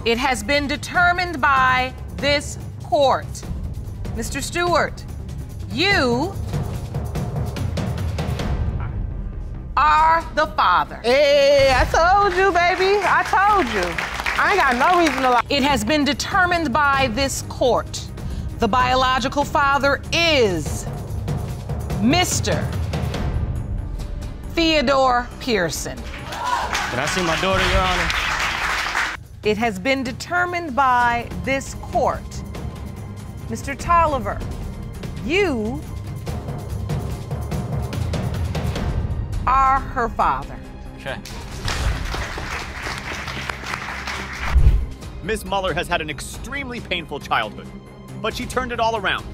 It has been determined by this court. Mr. Stewart, you are the father. Hey, I told you, baby. I told you. I ain't got no reason to lie. It has been determined by this court. The biological father is Mr. Theodore Pearson. Can I see my daughter, Your Honor? It has been determined by this court. Mr. Tolliver, you are her father. Okay. Ms. Muller has had an extremely painful childhood, but she turned it all around.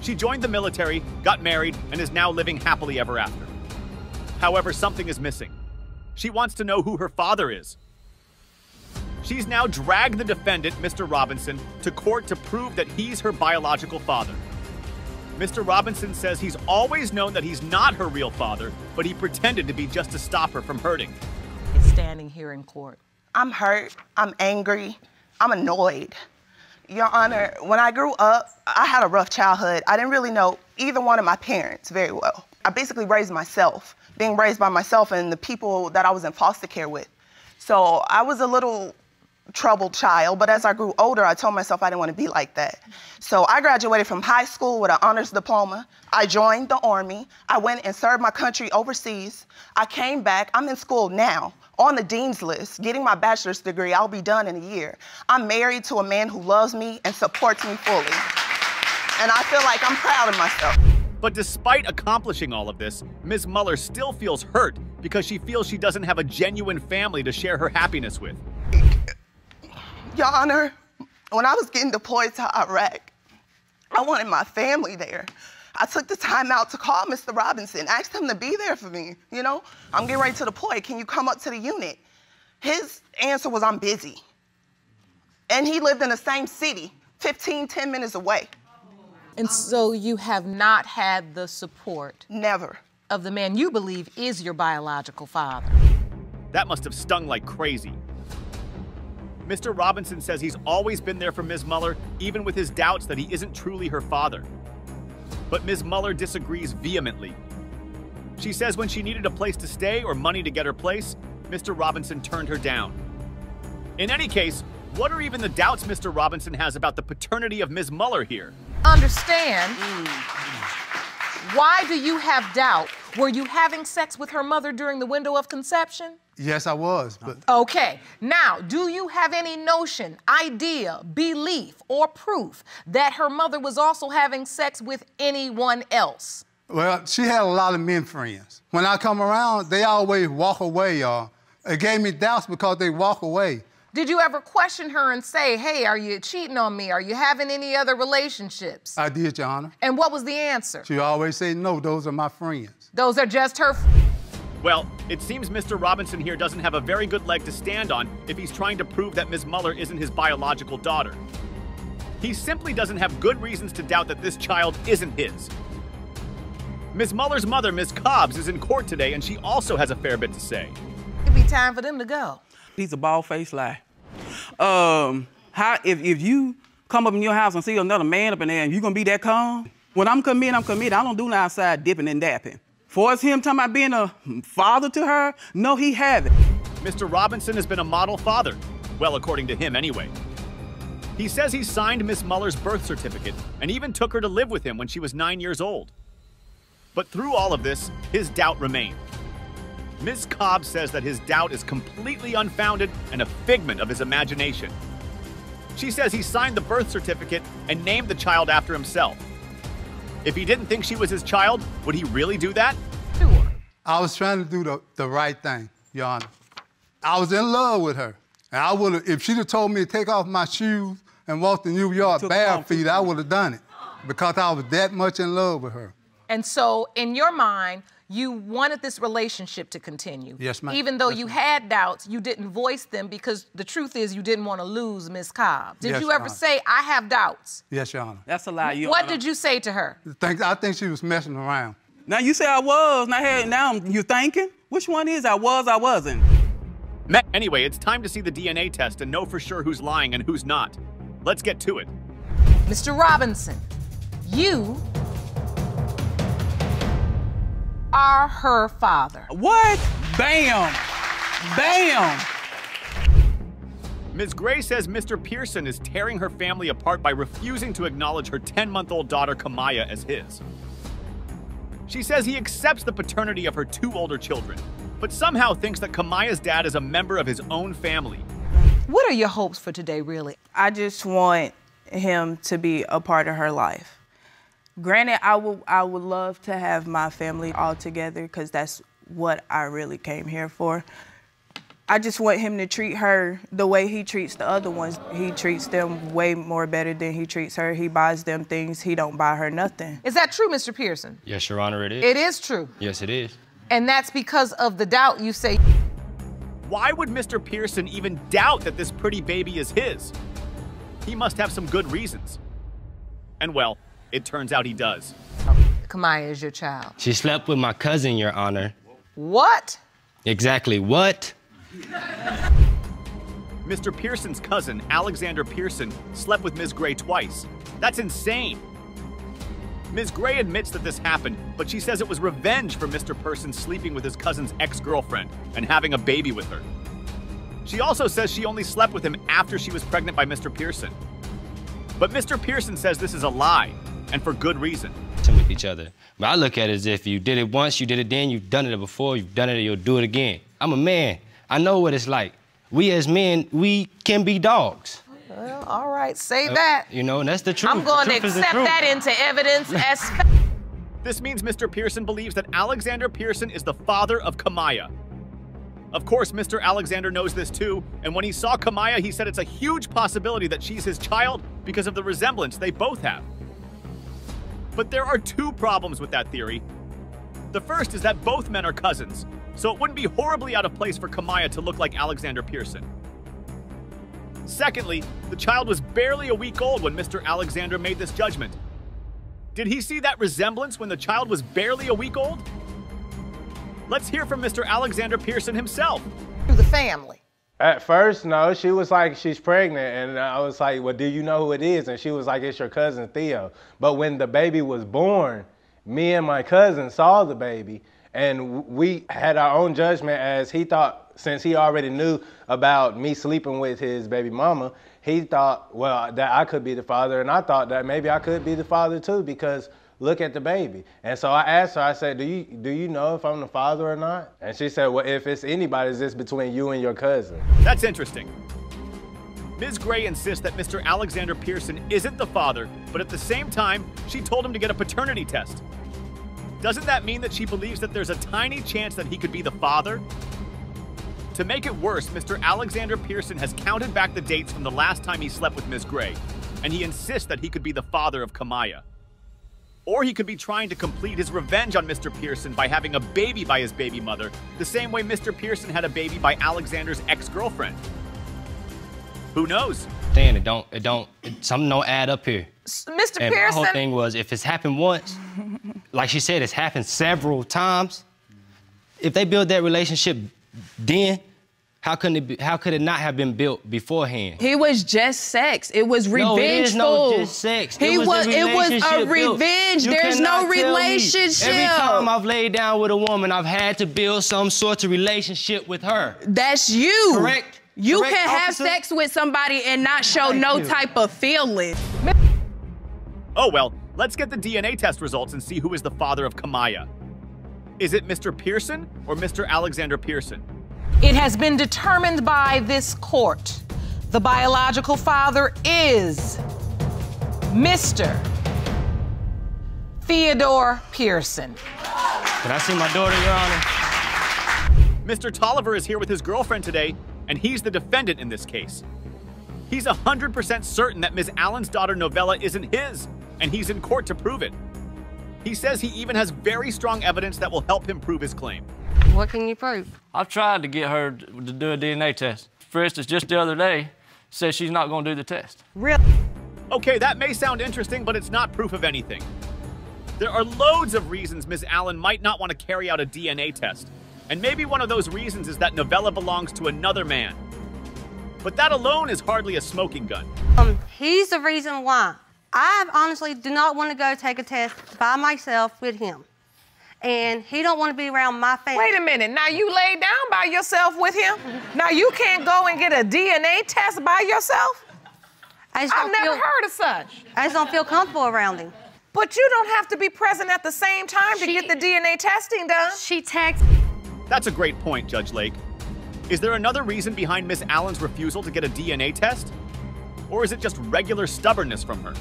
She joined the military, got married, and is now living happily ever after. However, something is missing. She wants to know who her father is. She's now dragged the defendant, Mr. Robinson, to court to prove that he's her biological father. Mr. Robinson says he's always known that he's not her real father, but he pretended to be just to stop her from hurting. Is standing here in court. I'm hurt, I'm angry, I'm annoyed. Your Honor, when I grew up, I had a rough childhood. I didn't really know either one of my parents very well. I basically raised myself, being raised by myself and the people that I was in foster care with. So I was a little troubled child, but as I grew older, I told myself I didn't want to be like that. So I graduated from high school with an honors diploma. I joined the Army. I went and served my country overseas. I came back. I'm in school now, on the dean's list, getting my bachelor's degree. I'll be done in a year. I'm married to a man who loves me and supports me fully. And I feel like I'm proud of myself. But despite accomplishing all of this, Ms. Muller still feels hurt because she feels she doesn't have a genuine family to share her happiness with. Your Honor, when I was getting deployed to Iraq, I wanted my family there. I took the time out to call Mr. Robinson, asked him to be there for me. You know, I'm getting ready to deploy. Can you come up to the unit? His answer was, I'm busy. And he lived in the same city, 10 minutes away. And so you have not had the support Never. of the man you believe is your biological father. That must have stung like crazy. Mr. Robinson says he's always been there for Ms. Muller, even with his doubts that he isn't truly her father. But Ms. Muller disagrees vehemently. She says when she needed a place to stay or money to get her place, Mr. Robinson turned her down. In any case, what are even the doubts Mr. Robinson has about the paternity of Ms. Muller here? Understand, why do you have doubt? Were you having sex with her mother during the window of conception? Yes, I was, but... Okay, now, do you have any notion, idea, belief, or proof that her mother was also having sex with anyone else? Well, she had a lot of men friends. When I come around, they always walk away, y'all. It gave me doubts because they walk away. Did you ever question her and say, hey, are you cheating on me? Are you having any other relationships? I did, Your Honor. And what was the answer? She always said, no, those are my friends. Those are just her... Well, it seems Mr. Robinson here doesn't have a very good leg to stand on if he's trying to prove that Ms. Muller isn't his biological daughter. He simply doesn't have good reasons to doubt that this child isn't his. Ms. Muller's mother, Ms. Cobbs, is in court today, and she also has a fair bit to say. It'd be time for them to go. He's a bald-faced lie. If you come up in your house and see another man up in there and you gonna be that calm? When I'm committed, I'm committed. I don't do no outside dipping and dapping. For us him talking about being a father to her, no, he haven't. Mr. Robinson has been a model father. Well, according to him anyway. He says he signed Miss Muller's birth certificate and even took her to live with him when she was 9 years old. But through all of this, his doubt remained. Ms. Cobb says that his doubt is completely unfounded and a figment of his imagination. She says he signed the birth certificate and named the child after himself. If he didn't think she was his child, would he really do that? Sure. I was trying to do the right thing, Your Honor. I was in love with her. And I would have, if she'd have told me to take off my shoes and walk to New York bare feet, I would have done it because I was that much in love with her. And so, in your mind, you wanted this relationship to continue. Yes, ma'am. Even though yes, you had doubts, you didn't voice them because the truth is you didn't want to lose Miss Cobb. Did yes, you ever say, I have doubts? Yes, Your Honor. That's a lie. What did you say to her? I think she was messing around. Now you say I was, now you're thinking? Which one is I was, I wasn't? Anyway, it's time to see the DNA test and know for sure who's lying and who's not. Let's get to it. Mr. Robinson, you are her father. What? Bam! Bam! Ms. Gray says Mr. Pearson is tearing her family apart by refusing to acknowledge her 10-month-old daughter, Kamaya, as his. She says he accepts the paternity of her 2 older children, but somehow thinks that Kamaya's dad is a member of his own family. What are your hopes for today, really? I just want him to be a part of her life. Granted, I would love to have my family all together because that's what I really came here for. I just want him to treat her the way he treats the other ones. He treats them way more better than he treats her. He buys them things. He don't buy her nothing. Is that true, Mr. Pearson? Yes, Your Honor, it is. It is true. Yes, it is. And that's because of the doubt you say. Why would Mr. Pearson even doubt that this pretty baby is his? He must have some good reasons. And well, it turns out he does. Kamaya is your child. She slept with my cousin, Your Honor. What? Exactly what? Mr. Pearson's cousin, Alexander Pearson, slept with Ms. Gray twice. That's insane. Ms. Gray admits that this happened, but she says it was revenge for Mr. Pearson sleeping with his cousin's ex-girlfriend and having a baby with her. She also says she only slept with him after she was pregnant by Mr. Pearson. But Mr. Pearson says this is a lie, and for good reason. With each other. But I look at it as if you did it once, you did it then, you've done it before, you've done it, you'll do it again. I'm a man. I know what it's like. We as men, we can be dogs. Well, all right, say that. You know, and that's the truth. I'm going to accept that into evidence as fact. This means Mr. Pearson believes that Alexander Pearson is the father of Kamaya. Of course, Mr. Alexander knows this too, and when he saw Kamaya, he said it's a huge possibility that she's his child because of the resemblance they both have. But there are 2 problems with that theory. The first is that both men are cousins, so it wouldn't be horribly out of place for Kamaya to look like Alexander Pearson. Secondly, the child was barely a week old when Mr. Alexander made this judgment. Did he see that resemblance when the child was barely a week old? Let's hear from Mr. Alexander Pearson himself. To the family. At first, no, she was like, she's pregnant, and I was like, well, do you know who it is? And she was like, it's your cousin Theo. But when the baby was born, me and my cousin saw the baby, and we had our own judgment as he thought, since he already knew about me sleeping with his baby mama, he thought, well, that I could be the father, and I thought that maybe I could be the father too, because look at the baby. And so I asked her, I said, do you know if I'm the father or not? And she said, well, if it's anybody, it's just between you and your cousin. That's interesting. Ms. Gray insists that Mr. Alexander Pearson isn't the father, but at the same time, she told him to get a paternity test. Doesn't that mean that she believes that there's a tiny chance that he could be the father? To make it worse, Mr. Alexander Pearson has counted back the dates from the last time he slept with Ms. Gray, and he insists that he could be the father of Kamaya. Or he could be trying to complete his revenge on Mr. Pearson by having a baby by his baby mother, the same way Mr. Pearson had a baby by Alexander's ex-girlfriend. Who knows? Something don't add up here. Mr. And Pearson. my whole thing was, if it's happened once, like she said, it's happened several times. If they build that relationship then, how could it not have been built beforehand? He was just sex. It was revengeful. No, it is no just sex. It was a revenge. There's no relationship. Every time I've laid down with a woman, I've had to build some sort of relationship with her. That's you. Correct? You Correct, can have officer? sex with somebody and not show no type of feeling. Oh well, let's get the DNA test results and see who is the father of Kamaya. Is it Mr. Pearson or Mr. Alexander Pearson? It has been determined by this court. The biological father is Mr. Theodore Pearson. Can I see my daughter, Your Honor? Mr. Tolliver is here with his girlfriend today, and he's the defendant in this case. He's 100% certain that Ms. Allen's daughter Novella isn't his, and he's in court to prove it. He says he even has very strong evidence that will help him prove his claim. What can you prove? I've tried to get her to do a DNA test. For instance, just the other day, said she's not going to do the test. Really? Okay, that may sound interesting, but it's not proof of anything. There are loads of reasons Ms. Allen might not want to carry out a DNA test. And maybe one of those reasons is that Novella belongs to another man. But that alone is hardly a smoking gun. He's the reason why. I honestly do not want to go take a test by myself with him. And he don't want to be around my family. Wait a minute, now you laid down by yourself with him? Now you can't go and get a DNA test by yourself? I've never heard of such. I just don't feel comfortable around him. But you don't have to be present at the same time to get the DNA testing done. She texted. That's a great point, Judge Lake. Is there another reason behind Miss Allen's refusal to get a DNA test? Or is it just regular stubbornness from her?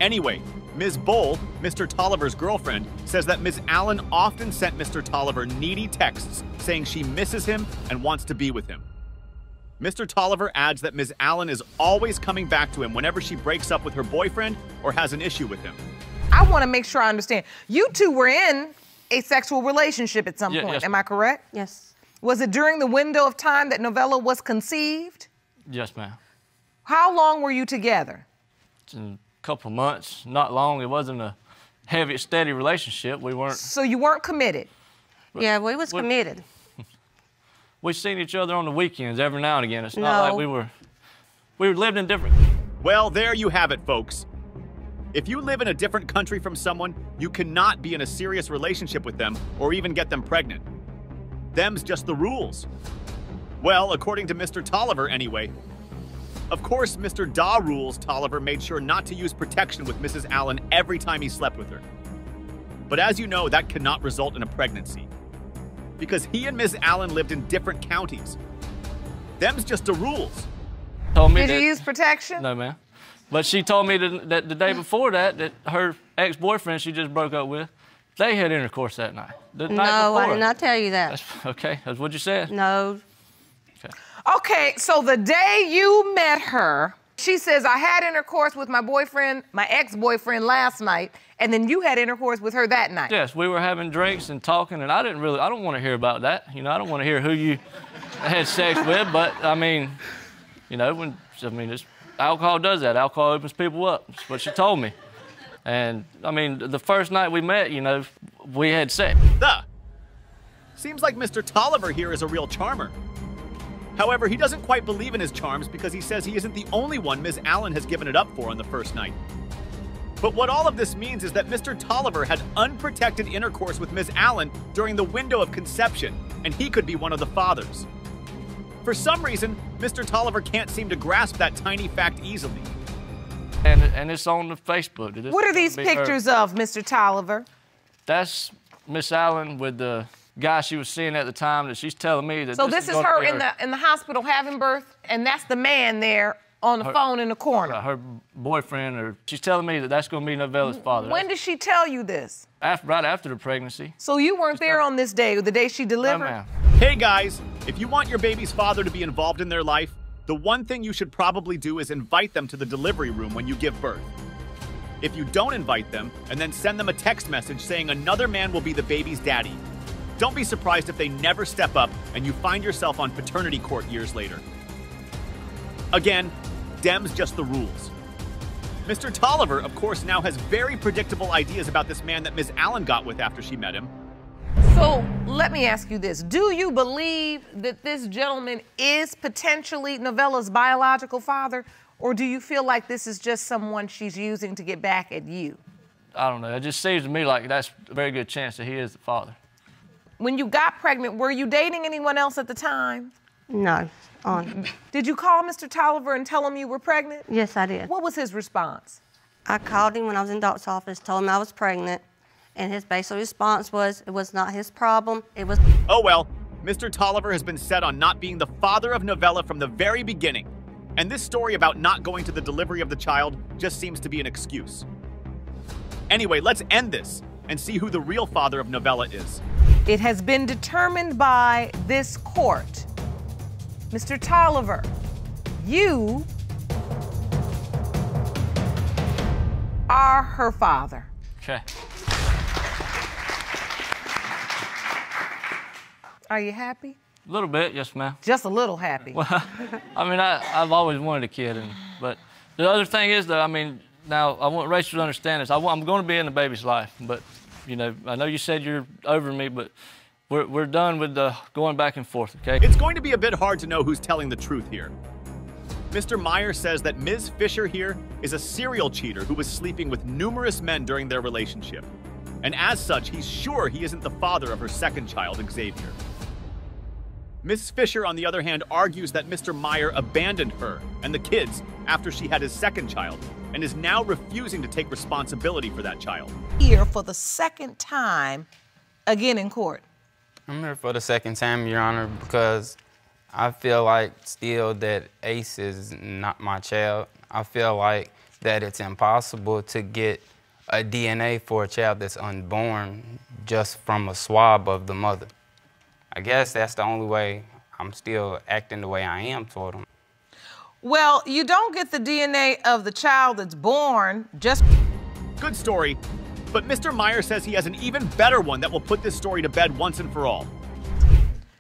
Anyway, Ms. Bowl, Mr. Tolliver's girlfriend, says that Ms. Allen often sent Mr. Tolliver needy texts saying she misses him and wants to be with him. Mr. Tolliver adds that Ms. Allen is always coming back to him whenever she breaks up with her boyfriend or has an issue with him. I want to make sure I understand. You two were in a sexual relationship at some point, yes, am I correct? Yes. Was it during the window of time that Novella was conceived? Yes, ma'am. How long were you together? It's a couple months, not long. It wasn't a heavy, steady relationship. We weren't. So you weren't committed? Yeah, we was committed. We seen each other on the weekends every now and again. It's not like we were living in different. Well, there you have it, folks. If you live in a different country from someone, you cannot be in a serious relationship with them or even get them pregnant. Them's just the rules. Well, according to Mr. Tolliver, anyway. Of course, Mr. Da Rules Tolliver made sure not to use protection with Mrs. Allen every time he slept with her. But as you know, that cannot result in a pregnancy. Because he and Ms. Allen lived in different counties. Them's just the rules. Did you use protection? No, ma'am. But she told me that the day before that her ex-boyfriend she just broke up with, they had intercourse that night. The night before. I did not tell you that. Okay, that's what you said. No. Okay, so the day you met her, she says, I had intercourse with my boyfriend, my ex-boyfriend last night, and then you had intercourse with her that night. Yes, we were having drinks and talking, and I don't want to hear about that. You know, I don't want to hear who you had sex with, but I mean, you know, alcohol does that. Alcohol opens people up. That's what she told me. And I mean, the first night we met, you know, we had sex. Seems like Mr. Tolliver here is a real charmer. However, he doesn't quite believe in his charms because he says he isn't the only one Ms. Allen has given it up for on the first night. But what all of this means is that Mr. Tolliver had unprotected intercourse with Ms. Allen during the window of conception, and he could be one of the fathers. For some reason, Mr. Tolliver can't seem to grasp that tiny fact easily. And it's on the Facebook. What are these pictures of, Mr. Tolliver? That's Miss Allen with the guy she was seeing at the time that she's telling me that. So this is her in the hospital having birth, and that's the man there on the phone in the corner. Her boyfriend, or she's telling me that that's going to be Novella's father. When did she tell you this? Right after the pregnancy. So you weren't there on this day, the day she delivered? No, ma'am. Hey guys, if you want your baby's father to be involved in their life, the one thing you should probably do is invite them to the delivery room when you give birth. If you don't invite them, and then send them a text message saying another man will be the baby's daddy, don't be surprised if they never step up and you find yourself on paternity court years later. Again, dem's just the rules. Mr. Tolliver, of course, now has very predictable ideas about this man that Ms. Allen got with after she met him. So let me ask you this. Do you believe that this gentleman is potentially Novella's biological father, or do you feel like this is just someone she's using to get back at you? I don't know. It just seems to me like that's a very good chance that he is the father. When you got pregnant, were you dating anyone else at the time? No. Did you call Mr. Tolliver and tell him you were pregnant? Yes, I did. What was his response? I called him when I was in the doctor's office, told him I was pregnant, and his basic response was it was not his problem, it was... Oh well, Mr. Tolliver has been set on not being the father of Novella from the very beginning. And this story about not going to the delivery of the child just seems to be an excuse. Anyway, let's end this and see who the real father of Novella is. It has been determined by this court. Mr. Tolliver, you are her father. Okay. Are you happy? A little bit, yes, ma'am. Just a little happy. Well, I mean, I've always wanted a kid, but the other thing is, though, I mean, now I want Rachel to understand this. I'm going to be in the baby's life, but, you know, I know you said you're over me, but We're done with the going back and forth, okay? It's going to be a bit hard to know who's telling the truth here. Mr. Meyer says that Ms. Fisher here is a serial cheater who was sleeping with numerous men during their relationship. And as such, he's sure he isn't the father of her second child, Xavier. Ms. Fisher, on the other hand, argues that Mr. Meyer abandoned her and the kids after she had his second child and is now refusing to take responsibility for that child. Here for the second time, again in court. I'm here for the second time, Your Honor, because I feel like still that Ace is not my child. I feel like that it's impossible to get a DNA for a child that's unborn just from a swab of the mother. I guess that's the only way I'm still acting the way I am toward him. Well, you don't get the DNA of the child that's born just... Good story, but Mr. Meyer says he has an even better one that will put this story to bed once and for all.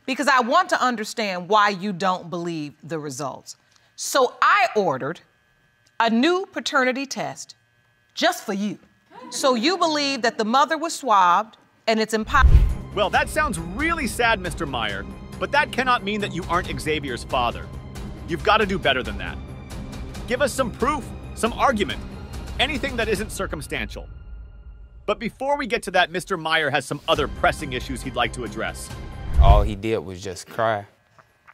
Because I want to understand why you don't believe the results. So I ordered a new paternity test just for you. So you believe that the mother was swabbed and it's impossible. Well, that sounds really sad, Mr. Meyer, but that cannot mean that you aren't Xavier's father. You've got to do better than that. Give us some proof, some argument, anything that isn't circumstantial. But before we get to that, Mr. Meyer has some other pressing issues he'd like to address. All he did was just cry,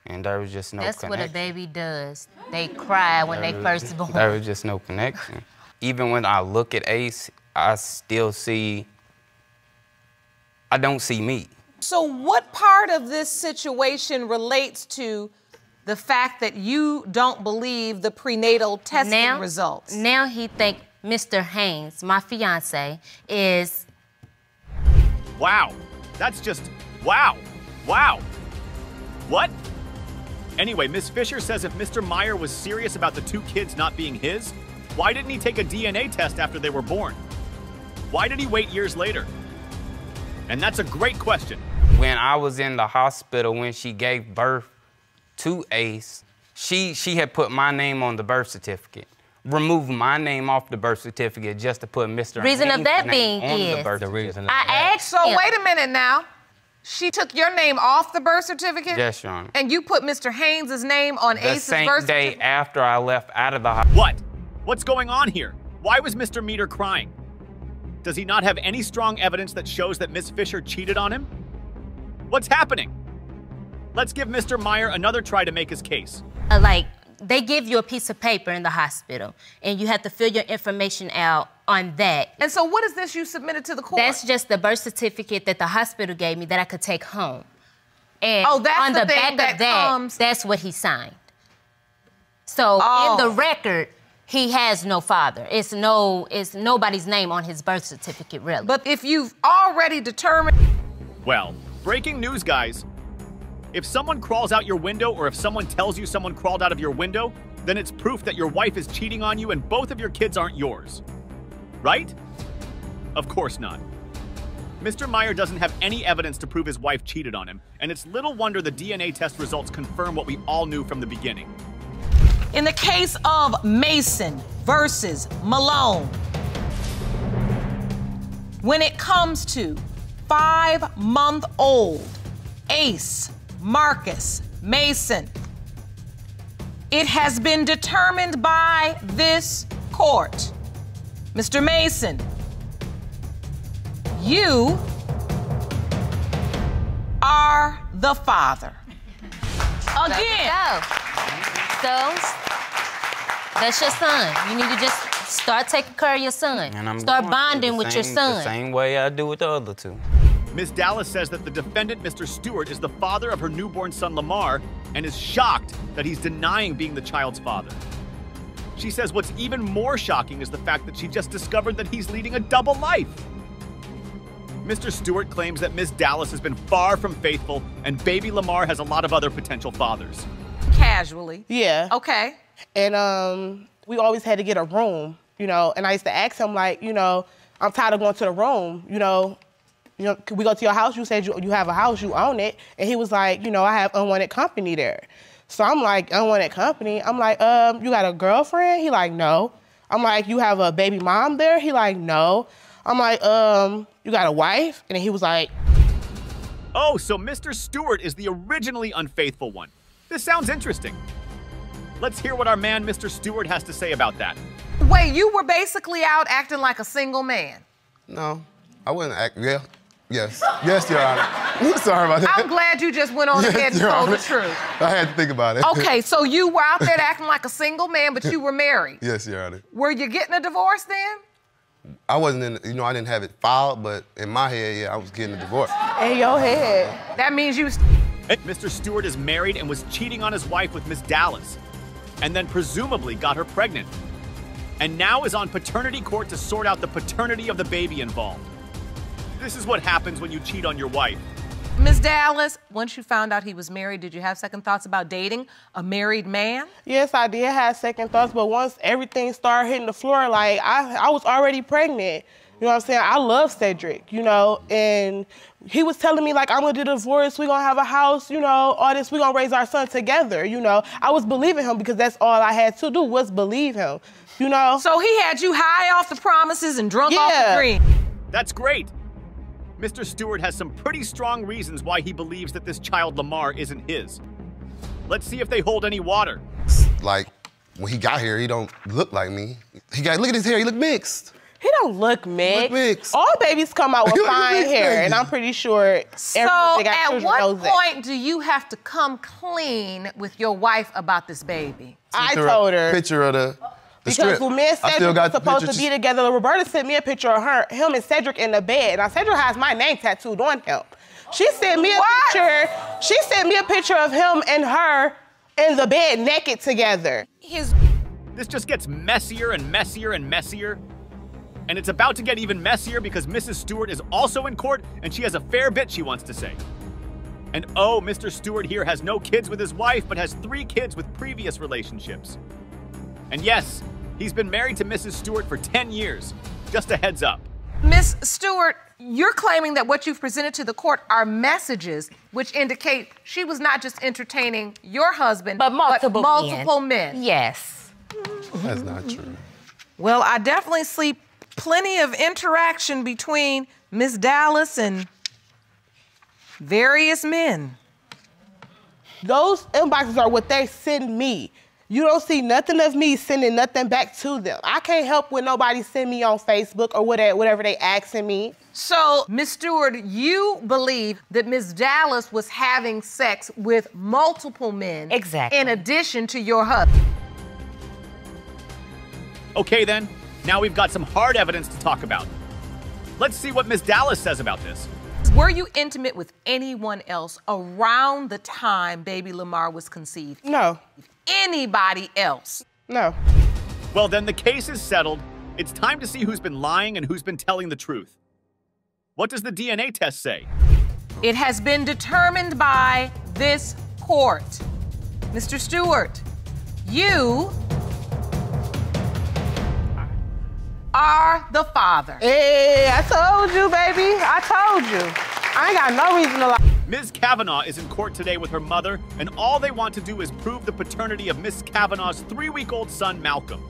and there was just no connection. That's what a baby does. They cry when they first born. There was just no connection. Even when I look at Ace, I still see, I don't see me. So what part of this situation relates to the fact that you don't believe the prenatal testing results? Now he think Mr. Haynes, my fiance, is... Wow, that's just, wow, wow. What? Anyway, Ms. Fisher says if Mr. Meyer was serious about the two kids not being his, why didn't he take a DNA test after they were born? Why did he wait years later? And that's a great question. When I was in the hospital when she gave birth to Ace, she had put my name on the birth certificate, removed my name off the birth certificate just to put Mr. Reason Haynes' of that name being on is the birth certificate. I asked So him. wait a minute now. She took your name off the birth certificate? Yes, Your Honor. And you put Mr. Haynes' name on Ace's birth certificate? The same day after I left out of the hospital. What? What's going on here? Why was Mr. Meter crying? Does he not have any strong evidence that shows that Ms. Fisher cheated on him? What's happening? Let's give Mr. Meyer another try to make his case. Like, they give you a piece of paper in the hospital, and you have to fill your information out on that. And so what is this you submitted to the court? That's just the birth certificate that the hospital gave me that I could take home. And Oh, that's on the the thing back of that comes- that's what he signed. So in the record, he has no father. It's nobody's name on his birth certificate, really. But if you've already determined... Well, breaking news, guys. If someone crawls out your window or if someone tells you someone crawled out of your window, then it's proof that your wife is cheating on you and both of your kids aren't yours. Right? Of course not. Mr. Meyer doesn't have any evidence to prove his wife cheated on him, and it's little wonder the DNA test results confirm what we all knew from the beginning. In the case of Mason versus Malone, when it comes to 5-month-old Ace Marcus Mason, it has been determined by this court, Mr. Mason, you are the father. Again. So, that's your son. You need to just start taking care of your son. And I'm start going bonding the with your same- son. The same way I do with the other two. Ms. Dallas says that the defendant, Mr. Stewart, is the father of her newborn son, Lamar, and is shocked that he's denying being the child's father. She says what's even more shocking is the fact that she just discovered that he's leading a double life. Mr. Stewart claims that Ms. Dallas has been far from faithful, and baby Lamar has a lot of other potential fathers. Casually. Yeah. Okay. And we always had to get a room, you know, and I used to ask him, like, you know, I'm tired of going to the room, you know, can we go to your house? You said you have a house, you own it. And he was like, you know, I have unwanted company there. So I'm like, unwanted company? I'm like, you got a girlfriend? He like, no. I'm like, you have a baby mom there? He like, no. I'm like, you got a wife? And he was like... Oh, so Mr. Stewart is the originally unfaithful one. This sounds interesting. Let's hear what our man, Mr. Stewart, has to say about that. Wait, you were basically out acting like a single man. No, I wouldn't act. Yeah. Yes. Yes, Your Honor. Sorry about that. I'm glad you just went on ahead and Your told Honor. the truth. I had to think about it. Okay, so you were out there acting like a single man, but you were married. Yes, Your Honor. Were you getting a divorce then? I wasn't in, I didn't have it filed, but in my head, yeah, I was getting a divorce. In your head. That means you... Mr. Stewart is married and was cheating on his wife with Miss Dallas, and then presumably got her pregnant. And now is on paternity court to sort out the paternity of the baby involved. This is what happens when you cheat on your wife. Miss Dallas, once you found out he was married, did you have second thoughts about dating a married man? Yes, I did have second thoughts, but once everything started hitting the floor, like, I was already pregnant. You know what I'm saying? I love Cedric, you know, and he was telling me, like, I'm gonna do the divorce, we're gonna have a house, you know, all this, we're gonna raise our son together, you know. I was believing him because that's all I had to do was believe him, you know? So he had you high off the promises and drunk off the dream. That's great. Mr. Stewart has some pretty strong reasons why he believes that this child Lamar isn't his. Let's see if they hold any water. Like, when he got here, he don't look like me. Look at his hair, he look mixed. He don't look mixed. Look mixed. All babies come out with fine hair, and I'm pretty sure So everyone that got at children what knows that. point do you have to come clean with your wife about this baby? I told her. Picture of the Because strip. when me and I still Cedric were got the supposed to pictures. be together, Roberta sent me a picture of him and Cedric in the bed. Now, Cedric has my name tattooed on him. She sent me a picture. She sent me a picture of him and her in the bed naked together. This just gets messier and messier and messier. And it's about to get even messier because Mrs. Stewart is also in court and she has a fair bit she wants to say. And oh, Mr. Stewart here has no kids with his wife, but has 3 kids with previous relationships. And yes, he's been married to Mrs. Stewart for 10 years. Just a heads up. Miss Stewart, you're claiming that what you've presented to the court are messages which indicate she was not just entertaining your husband, but multiple men. Yes. That's not true. Well, I definitely see plenty of interaction between Miss Dallas and various men. Those inboxes are what they send me. You don't see nothing of me sending nothing back to them. I can't help when nobody send me on Facebook or whatever they asking me. So, Miss Stewart, you believe that Miss Dallas was having sex with multiple men. Exactly. In addition to your husband. Okay then, now we've got some hard evidence to talk about. Let's see what Miss Dallas says about this. Were you intimate with anyone else around the time baby Lamar was conceived? No. Anybody else? No. Well, then the case is settled. It's time to see who's been lying and who's been telling the truth. What does the DNA test say? It has been determined by this court. Mr. Stewart, you are the father. Hey, I told you, baby. I told you. I ain't got no reason to lie. Ms. Kavanaugh is in court today with her mother, and all they want to do is prove the paternity of Miss Kavanaugh's 3-week-old son, Malcolm.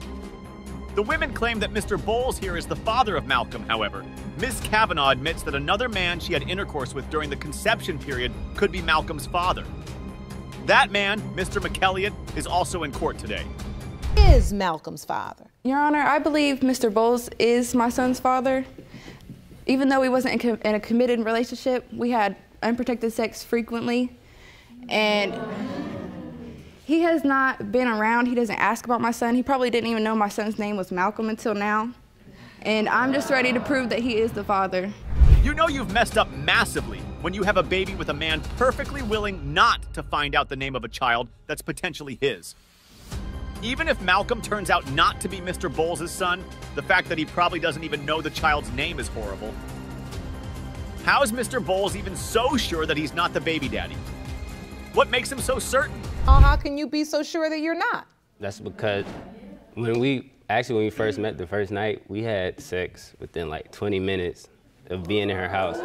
The women claim that Mr. Bowles here is the father of Malcolm, however. Ms. Kavanaugh admits that another man she had intercourse with during the conception period could be Malcolm's father. That man, Mr. McElliott, is also in court today. Is Malcolm's father? Your Honor, I believe Mr. Bowles is my son's father. Even though we wasn't in a committed relationship, we had unprotected sex frequently, and he has not been around. He doesn't ask about my son. He probably didn't even know my son's name was Malcolm until now, and I'm just ready to prove that he is the father. You know you've messed up massively when you have a baby with a man perfectly willing not to find out the name of a child that's potentially his. Even if Malcolm turns out not to be Mr. Bowles' son, the fact that he probably doesn't even know the child's name is horrible. How is Mr. Bowles even so sure that he's not the baby daddy? What makes him so certain? How can you be so sure that you're not? That's because when we first met the first night, we had sex within like 20 minutes of being in her house.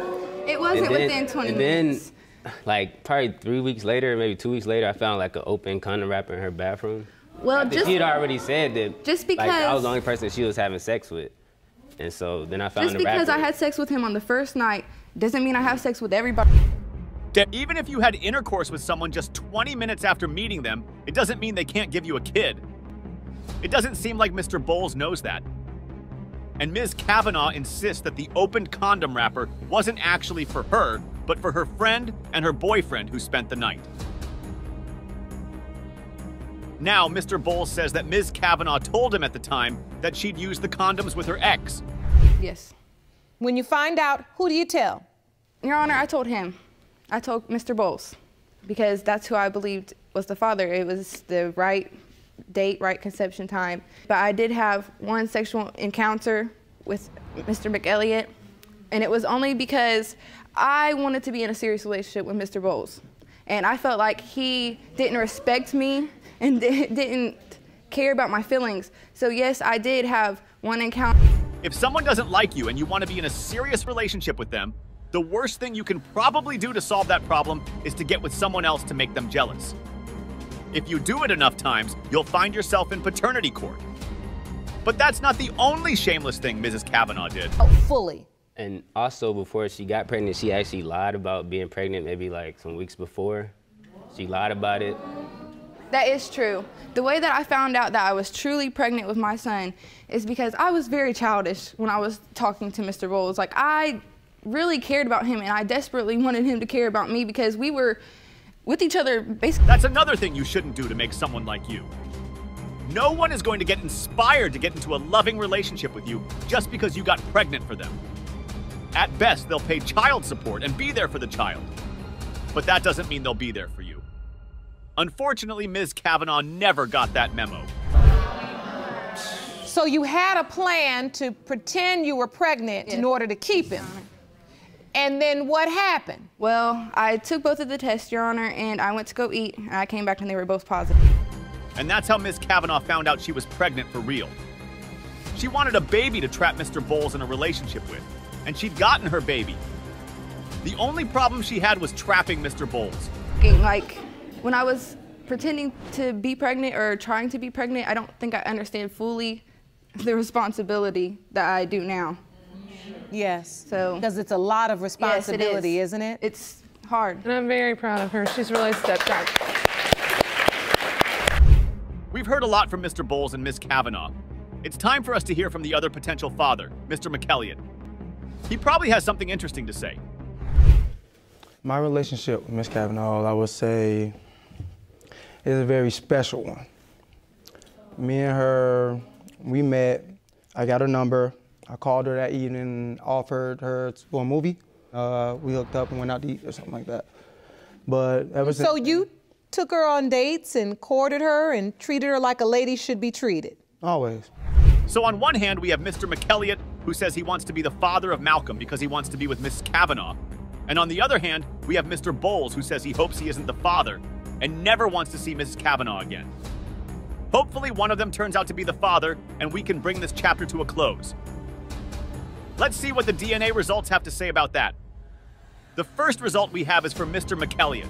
It wasn't within 20 minutes. And then, like, probably 3 weeks later, maybe 2 weeks later, I found like an open condom wrapper in her bathroom. Well, She had already said that just because like, I was the only person she was having sex with. And so then I found just the wrapper. because I had sex with him on the first night doesn't mean I have sex with everybody. Even if you had intercourse with someone just 20 minutes after meeting them, it doesn't mean they can't give you a kid. It doesn't seem like Mr. Bowles knows that. And Ms. Kavanaugh insists that the opened condom wrapper wasn't actually for her, but for her friend and her boyfriend who spent the night. Now, Mr. Bowles says that Ms. Kavanaugh told him at the time that she'd used the condoms with her ex. Yes. When you find out, who do you tell? Your Honor, I told him. I told Mr. Bowles because that's who I believed was the father. It was the right date, right conception time. But I did have one sexual encounter with Mr. McElliott, and it was only because I wanted to be in a serious relationship with Mr. Bowles. And I felt like he didn't respect me and didn't care about my feelings. So yes, I did have one encounter. If someone doesn't like you and you want to be in a serious relationship with them, the worst thing you can probably do to solve that problem is to get with someone else to make them jealous. If you do it enough times, you'll find yourself in paternity court. But that's not the only shameless thing Mrs. Kavanaugh did. Oh, fully. And also, before she got pregnant, she actually lied about being pregnant maybe like some weeks before. She lied about it. That is true. The way that I found out that I was truly pregnant with my son is because I was very childish when I was talking to Mr. Bowles. Like, I really cared about him, and I desperately wanted him to care about me because we were with each other basically. That's another thing you shouldn't do to make someone like you. No one is going to get inspired to get into a loving relationship with you just because you got pregnant for them. At best, they'll pay child support and be there for the child. But that doesn't mean they'll be there for you. Unfortunately, Ms. Kavanaugh never got that memo. So you had a plan to pretend you were pregnant in order to keep him. And then what happened? Well, I took both of the tests, Your Honor, and I went to go eat, and I came back and they were both positive. And that's how Ms. Kavanaugh found out she was pregnant for real. She wanted a baby to trap Mr. Bowles in a relationship with, and she'd gotten her baby. The only problem she had was trapping Mr. Bowles. Like, when I was pretending to be pregnant or trying to be pregnant, I don't think I understand fully the responsibility that I do now. Yes. So because it's a lot of responsibility, yes, isn't it? It's hard. And I'm very proud of her. She's really stepped up. We've heard a lot from Mr. Bowles and Ms. Kavanaugh. It's time for us to hear from the other potential father, Mr. McElliott. He probably has something interesting to say. My relationship with Ms. Kavanaugh, I would say, is a very special one. Me and her, we met, I got her number. I called her that evening and offered her to go a movie. We hooked up and went out to eat or something like that. But ever since— So you took her on dates and courted her and treated her like a lady should be treated? Always. So on one hand, we have Mr. McElliott, who says he wants to be the father of Malcolm because he wants to be with Miss Kavanaugh. And on the other hand, we have Mr. Bowles, who says he hopes he isn't the father and never wants to see Mrs. Kavanaugh again. Hopefully one of them turns out to be the father and we can bring this chapter to a close. Let's see what the DNA results have to say about that. The first result we have is from Mr. McElliott.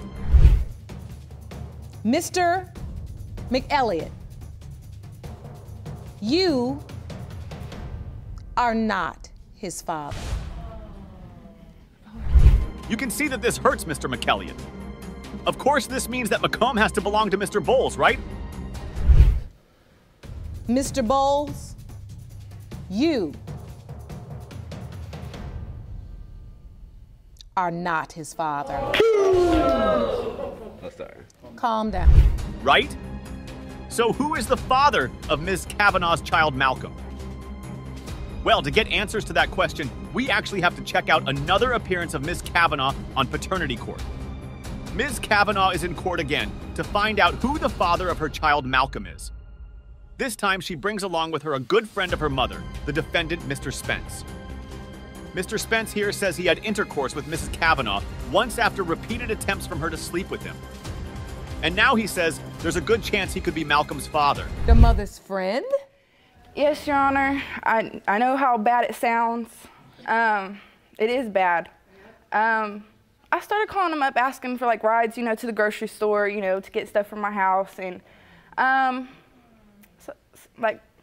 Mr. McElliott, you are not his father. You can see that this hurts Mr. McElliott. Of course, this means that Macomb has to belong to Mr. Bowles, right? Mr. Bowles, you are not his father. Oh, sorry. Calm down. Right? So who is the father of Ms. Kavanaugh's child, Malcolm? Well, to get answers to that question, we actually have to check out another appearance of Ms. Kavanaugh on paternity court. Ms. Kavanaugh is in court again to find out who the father of her child, Malcolm, is. This time, she brings along with her a good friend of her mother, the defendant, Mr. Spence. Mr. Spence here says he had intercourse with Mrs. Kavanaugh once after repeated attempts from her to sleep with him. And now he says there's a good chance he could be Malcolm's father. The mother's friend? Yes, Your Honor. I know how bad it sounds. It is bad. I started calling him up, asking for like rides, to the grocery store, to get stuff from my house. And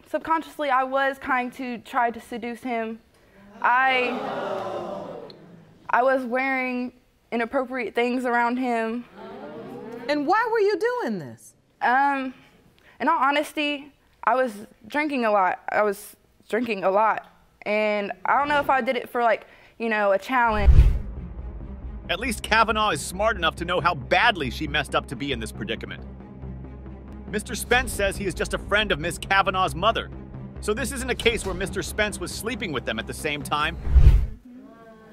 subconsciously, I was trying to try to seduce him. I was wearing inappropriate things around him. And why were you doing this? In all honesty, I was drinking a lot. And I don't know if I did it for like, you know, a challenge. At least Kavanaugh is smart enough to know how badly she messed up to be in this predicament. Mr. Spence says he is just a friend of Miss Kavanaugh's mother. So this isn't a case where Mr. Spence was sleeping with them at the same time.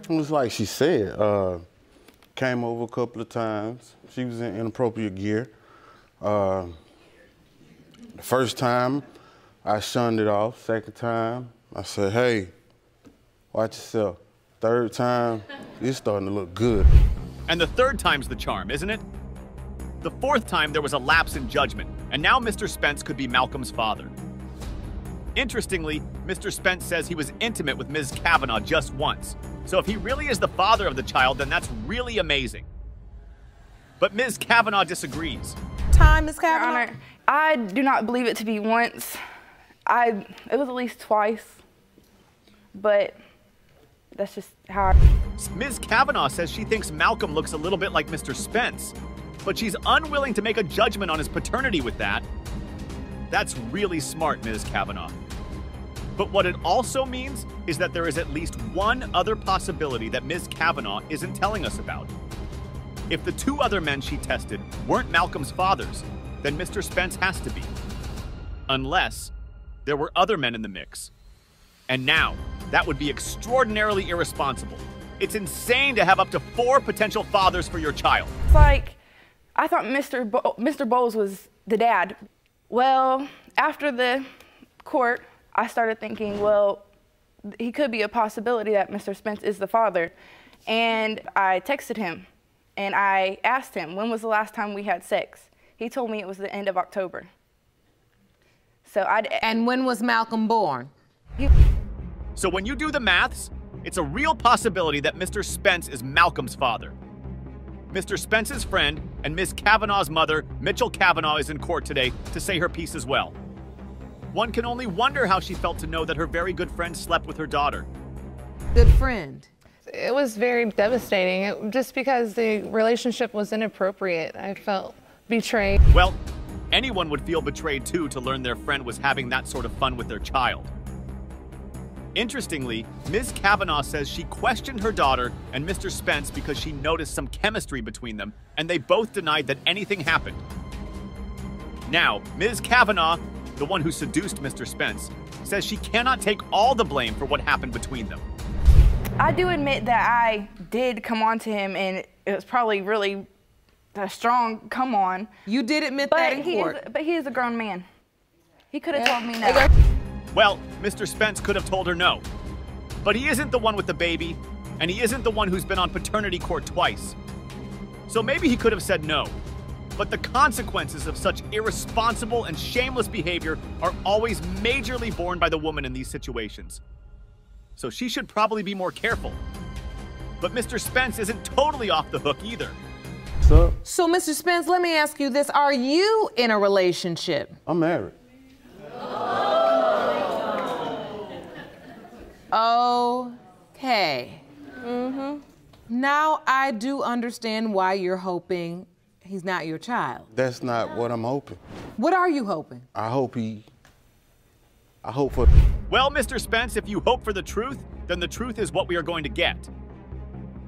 It was like she said, came over a couple of times. She was in inappropriate gear. The first time, I shunned it off. Second time, I said, hey, watch yourself. Third time, it's starting to look good. And the third time's the charm, isn't it? The fourth time, there was a lapse in judgment, and now Mr. Spence could be Malcolm's father. Interestingly, Mr. Spence says he was intimate with Ms. Kavanaugh just once. So if he really is the father of the child, then that's really amazing. But Ms. Kavanaugh disagrees. Time, Ms. Kavanaugh? Your Honor, I do not believe it to be once. It was at least twice, but that's just how Ms. Kavanaugh says she thinks Malcolm looks a little bit like Mr. Spence, but she's unwilling to make a judgment on his paternity with that. That's really smart, Ms. Kavanaugh. But what it also means is that there is at least one other possibility that Ms. Kavanaugh isn't telling us about. If the two other men she tested weren't Malcolm's fathers, then Mr. Spence has to be. Unless there were other men in the mix. And now, that would be extraordinarily irresponsible. It's insane to have up to 4 potential fathers for your child. It's like, I thought Mr. Bowles was the dad. Well, after the court, I started thinking, well, he could be a possibility that Mr. Spence is the father. And I texted him, and I asked him, when was the last time we had sex? He told me it was the end of October. And when was Malcolm born? So when you do the maths, it's a real possibility that Mr. Spence is Malcolm's father. Mr. Spence's friend and Miss Kavanaugh's mother, Mitchell Kavanaugh, is in court today to say her piece as well. One can only wonder how she felt to know that her very good friend slept with her daughter. Good friend. It was very devastating, just because the relationship was inappropriate. I felt betrayed. Well, anyone would feel betrayed too to learn their friend was having that sort of fun with their child. Interestingly, Ms. Kavanaugh says she questioned her daughter and Mr. Spence because she noticed some chemistry between them, and they both denied that anything happened. Now, Ms. Kavanaugh, the one who seduced Mr. Spence, says she cannot take all the blame for what happened between them. I do admit that I did come on to him, and it was probably really a strong come on. You did admit that in court. But he is a grown man. He could have told me no. Well, Mr. Spence could have told her no. But he isn't the one with the baby, and he isn't the one who's been on paternity court twice. So maybe he could have said no. But the consequences of such irresponsible and shameless behavior are always majorly borne by the woman in these situations. So she should probably be more careful. But Mr. Spence isn't totally off the hook either. So, Mr. Spence, let me ask you this. Are you in a relationship? I'm married. Okay. Now I do understand why you're hoping he's not your child. That's not what I'm hoping. What are you hoping? I hope for... Well, Mr. Spence, if you hope for the truth, then the truth is what we are going to get.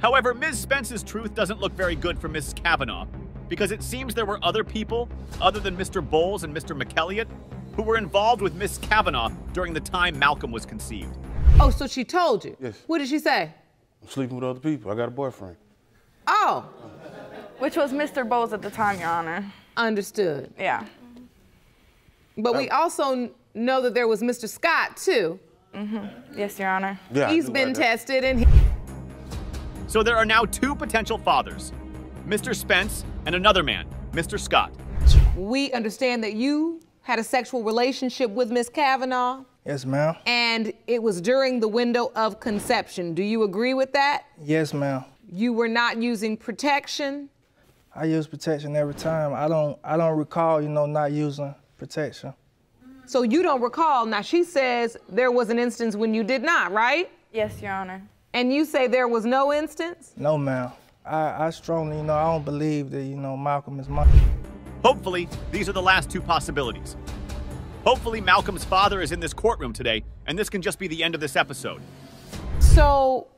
However, Ms. Spence's truth doesn't look very good for Ms. Kavanaugh, because it seems there were other people, other than Mr. Bowles and Mr. McElliott, who were involved with Ms. Kavanaugh during the time Malcolm was conceived. Oh, so she told you? Yes. What did she say? I'm sleeping with other people. I got a boyfriend. Oh. Which was Mr. Bowles at the time, Your Honor. Understood. Yeah. But we also know that there was Mr. Scott, too. Yes, Your Honor. Yeah, He's been tested and So there are now 2 potential fathers, Mr. Spence and another man, Mr. Scott. We understand that you had a sexual relationship with Miss Kavanaugh. Yes, ma'am. And it was during the window of conception. Do you agree with that? Yes, ma'am. You were not using protection? I use protection every time. I don't recall, not using protection. So you don't recall. Now, she says there was an instance when you did not, right? Yes, Your Honor. And you say there was no instance? No, ma'am. I strongly, I don't believe that, Malcolm is my... Hopefully, these are the last two possibilities. Hopefully, Malcolm's father is in this courtroom today, and this can just be the end of this episode. So,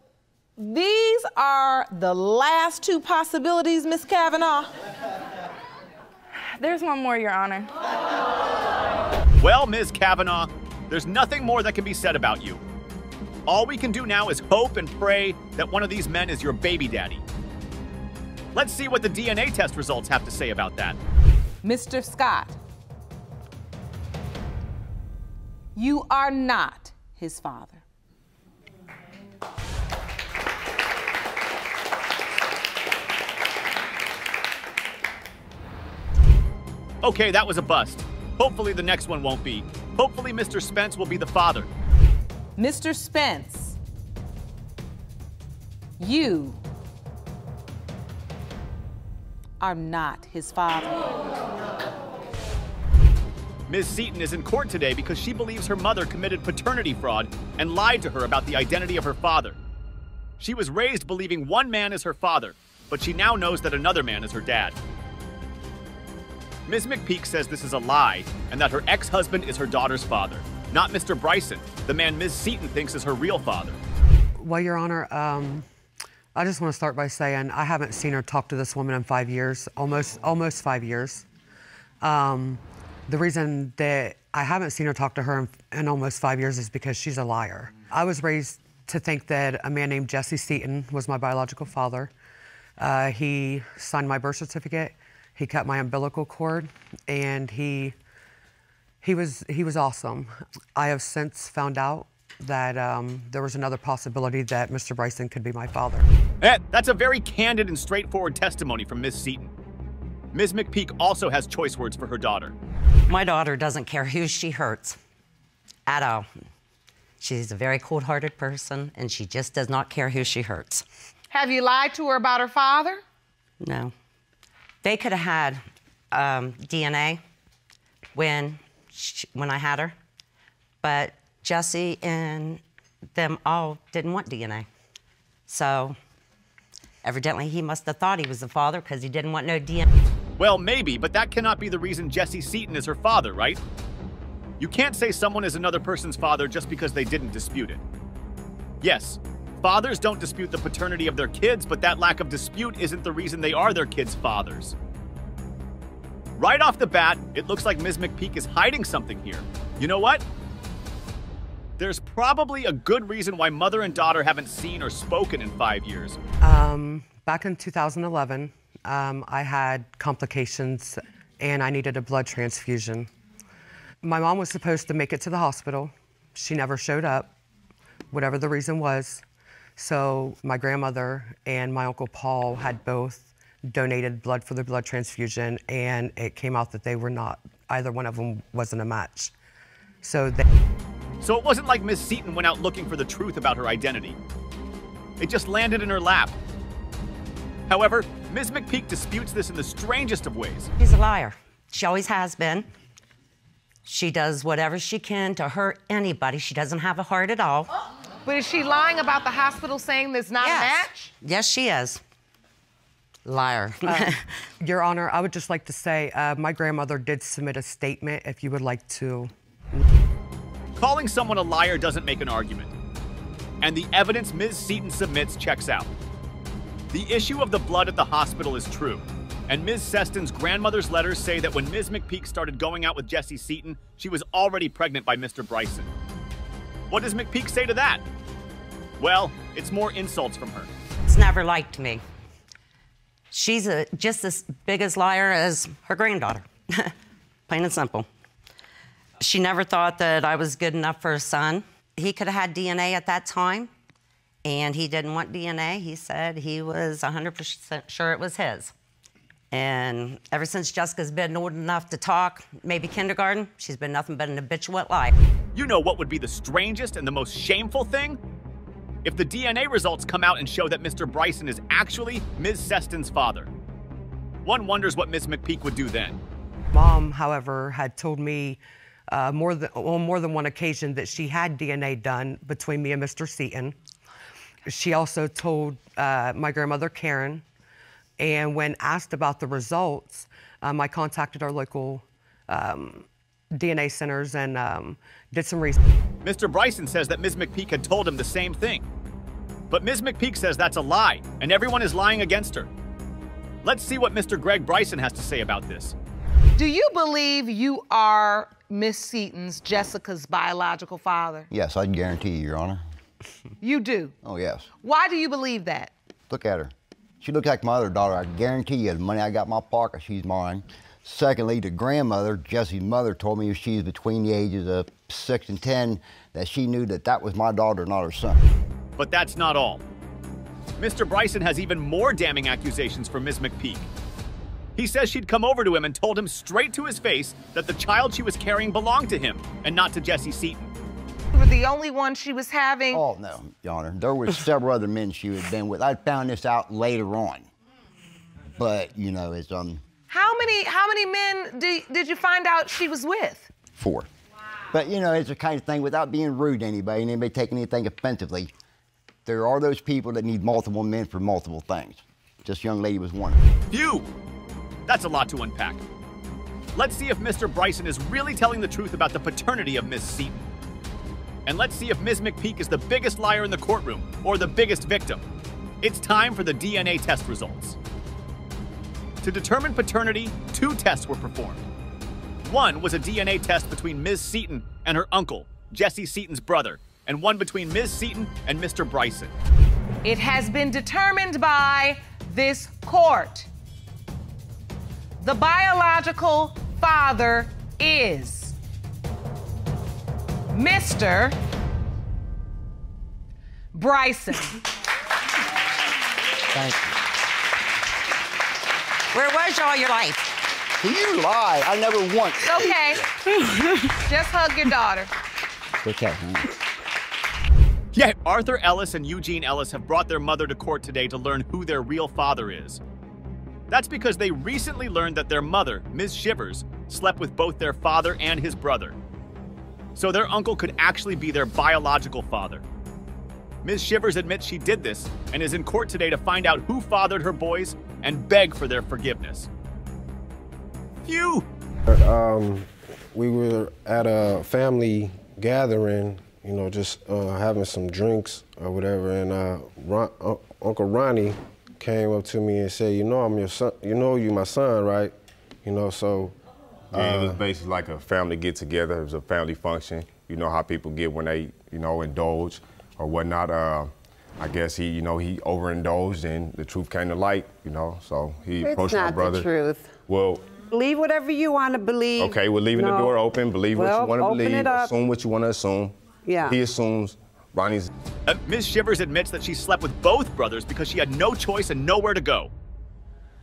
these are the last two possibilities, Ms. Kavanaugh? There's one more, Your Honor. Well, Ms. Kavanaugh, there's nothing more that can be said about you. All we can do now is hope and pray that one of these men is your baby daddy. Let's see what the DNA test results have to say about that. Mr. Scott, you are not his father. Okay, that was a bust. Hopefully the next one won't be. Hopefully Mr. Spence will be the father. Mr. Spence, you are not his father. Ms. Seaton is in court today because she believes her mother committed paternity fraud and lied to her about the identity of her father. She was raised believing one man is her father, but she now knows that another man is her dad. Ms. McPeak says this is a lie and that her ex-husband is her daughter's father, not Mr. Bryson, the man Ms. Seaton thinks is her real father. Well, Your Honor, I just want to start by saying I haven't seen her talk to this woman in 5 years, almost 5 years. The reason that I haven't seen her talk to her in almost 5 years is because she's a liar. I was raised to think that a man named Jesse Seaton was my biological father. He signed my birth certificate, he cut my umbilical cord, and he was awesome. I have since found out that there was another possibility that Mr. Bryson could be my father. That's a very candid and straightforward testimony from Ms. Seaton. Ms. McPeak also has choice words for her daughter. My daughter doesn't care who she hurts at all. She's a very cold-hearted person, and she just does not care who she hurts. Have you lied to her about her father? No. They could have had DNA when I had her, but Jesse and them all didn't want DNA. So evidently he must have thought he was the father because he didn't want no DNA. Well, maybe, but that cannot be the reason Jesse Seaton is her father, right? You can't say someone is another person's father just because they didn't dispute it. Yes, fathers don't dispute the paternity of their kids, but that lack of dispute isn't the reason they are their kids' fathers. Right off the bat, it looks like Ms. McPeak is hiding something here. You know what? There's probably a good reason why mother and daughter haven't seen or spoken in 5 years. Back in 2011, I had complications and I needed a blood transfusion. My mom was supposed to make it to the hospital. She never showed up, whatever the reason was. So my grandmother and my Uncle Paul had both donated blood for the blood transfusion, and it came out that they were not, either one of them wasn't a match. So it wasn't like Miss Seaton went out looking for the truth about her identity. It just landed in her lap. However, Ms. McPeak disputes this in the strangest of ways. She's a liar. She always has been. She does whatever she can to hurt anybody. She doesn't have a heart at all. But is she lying about the hospital saying there's not a match? Yes, she is. Liar. Your Honor, I would just like to say my grandmother did submit a statement if you would like to. Calling someone a liar doesn't make an argument. And the evidence Ms. Seaton submits checks out. The issue of the blood at the hospital is true. And Ms. Seston's grandmother's letters say that when Ms. McPeak started going out with Jesse Seaton, she was already pregnant by Mr. Bryson. What does McPeak say to that? Well, it's more insults from her. She's never liked me. She's just as big a liar as her granddaughter. Plain and simple. She never thought that I was good enough for a son. He could have had DNA at that time, and he didn't want DNA. He said he was 100% sure it was his. And ever since Jessica's been old enough to talk, maybe kindergarten, she's been nothing but an habitual liar. You know what would be the strangest and the most shameful thing? If the DNA results come out and show that Mr. Bryson is actually Ms. Seston's father. One wonders what Ms. McPeak would do then. Mom, however, had told me on more than one occasion that she had DNA done between me and Mr. Seaton. She also told my grandmother, Karen, And when asked about the results, I contacted our local DNA centers and did some research. Mr. Bryson says that Ms. McPeak had told him the same thing. But Ms. McPeak says that's a lie, and everyone is lying against her. Let's see what Mr. Greg Bryson has to say about this. Do you believe you are Miss Seaton's, Jessica's biological father? Yes, I can guarantee you, Your Honor. You do? Oh, yes. Why do you believe that? Look at her. She looks like my other daughter. I guarantee you, the money I got in my pocket, she's mine. Secondly, the grandmother, Jesse's mother, told me she's between the ages of 6 and 10, that she knew that that was my daughter, not her son. But that's not all. Mr. Bryson has even more damning accusations for Ms. McPeak. He says she'd come over to him and told him straight to his face that the child she was carrying belonged to him and not to Jesse Seaton. You were the only one she was having? Oh, no, Your Honor. There were several other men she had been with. I found this out later on. But, you know, it's, How many men did you find out she was with? 4. Wow. But, you know, it's the kind of thing, without being rude to anybody and anybody taking anything offensively, there are those people that need multiple men for multiple things. This young lady was one. Phew! That's a lot to unpack. Let's see if Mr. Bryson is really telling the truth about the paternity of Miss Seaton. And let's see if Ms. McPeak is the biggest liar in the courtroom or the biggest victim. It's time for the DNA test results. To determine paternity, 2 tests were performed. One was a DNA test between Ms. Seaton and her uncle, Jesse Seaton's brother, and one between Ms. Seaton and Mr. Bryson. It has been determined by this court. The biological father is Mr. Bryson. Thank you. Where was you all your life? You lie. I never once. It's okay. Just hug your daughter. Okay. Yeah, Arthur Ellis and Eugene Ellis have brought their mother to court today to learn who their real father is. That's because they recently learned that their mother, Ms. Shivers, slept with both their father and his brother. So their uncle could actually be their biological father. Ms. Shivers admits she did this and is in court today to find out who fathered her boys and beg for their forgiveness. Phew! We were at a family gathering, you know, just having some drinks or whatever, and Uncle Ronnie came up to me and said, "You know I'm your son. You know you my son, right? You know, so." Yeah, it was basically like a family get-together. It was a family function. You know how people get when they, you know, indulge or whatnot. I guess he, you know, he overindulged and the truth came to light, you know, so he approached my brother. It's not the truth. Well, believe whatever you want to believe. okay, we're leaving the door open. Believe what you want to believe. Assume what you want to assume. Yeah. He assumes Ronnie's. Ms. Shivers admits that she slept with both brothers because she had no choice and nowhere to go.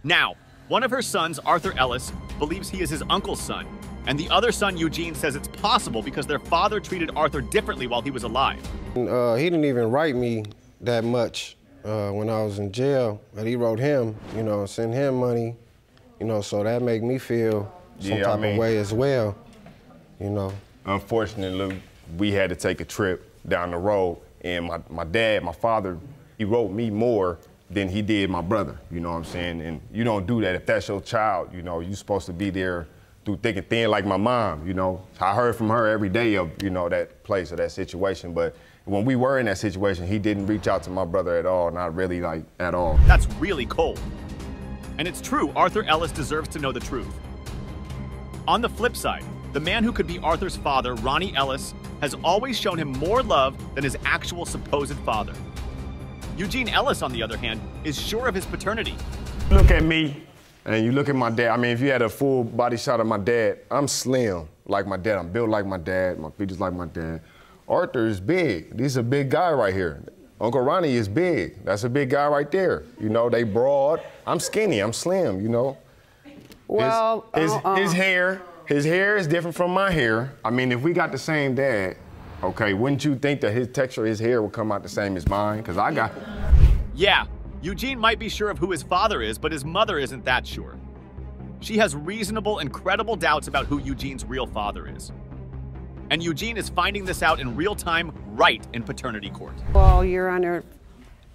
Now, one of her sons, Arthur Ellis, believes he is his uncle's son, and the other son, Eugene, says it's possible because their father treated Arthur differently while he was alive. He didn't even write me that much when I was in jail, but he wrote him, you know, send him money, you know, so that made me feel some type of way as well, you know. Unfortunately, we had to take a trip down the road, and my dad, my father, he wrote me more than he did my brother, you know what I'm saying? And you don't do that. If that's your child, you know, you're supposed to be there through thick and thin like my mom, you know. I heard from her every day of, you know, that place or that situation, but when we were in that situation, he didn't reach out to my brother at all, not really, like, at all. That's really cold. And it's true, Arthur Ellis deserves to know the truth. On the flip side, the man who could be Arthur's father, Ronnie Ellis, has always shown him more love than his actual supposed father. Eugene Ellis, on the other hand, is sure of his paternity. Look at me, and you look at my dad. I mean, if you had a full body shot of my dad, I'm slim like my dad. I'm built like my dad. My features like my dad. Arthur is big. This is a big guy right here. Uncle Ronnie is big. That's a big guy right there. You know, they broad. I'm skinny. I'm slim, you know. Well, his hair is different from my hair. I mean, if we got the same dad, okay, wouldn't you think that his texture, his hair would come out the same as mine? Because I got... Yeah, Eugene might be sure of who his father is, but his mother isn't that sure. She has reasonable and credible doubts about who Eugene's real father is. And Eugene is finding this out in real time right in paternity court. Well, Your Honor,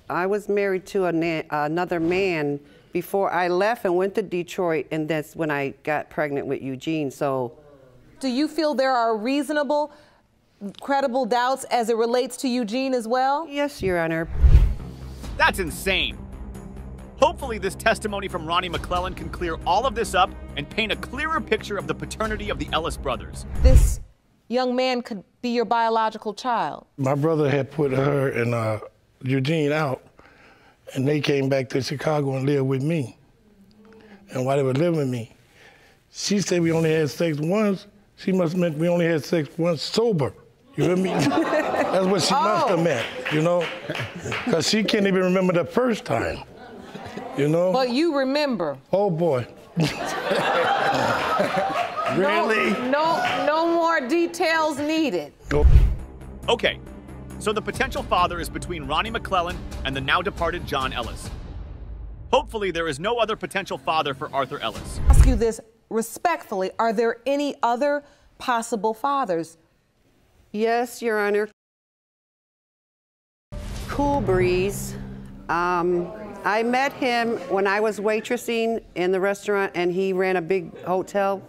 I was married to another man before I left and went to Detroit, and that's when I got pregnant with Eugene, so. Do you feel there are reasonable, credible doubts as it relates to Eugene as well? Yes, Your Honor. That's insane. Hopefully this testimony from Ronnie McClellan can clear all of this up and paint a clearer picture of the paternity of the Ellis brothers. This young man could be your biological child. My brother had put her and Eugene out, and they came back to Chicago and lived with me. And while they were living with me, she said we only had sex once. She must have meant we only had sex once sober. You hear me? That's what she must have meant, you know? Because she can't even remember the first time, you know? But you remember. Oh, boy. Really? No more details needed. Okay, so the potential father is between Ronnie McClellan and the now departed John Ellis. Hopefully there is no other potential father for Arthur Ellis. Ask you this respectfully, are there any other possible fathers? Yes, Your Honor. Cool Breeze. I met him when I was waitressing in the restaurant, and he ran a big hotel.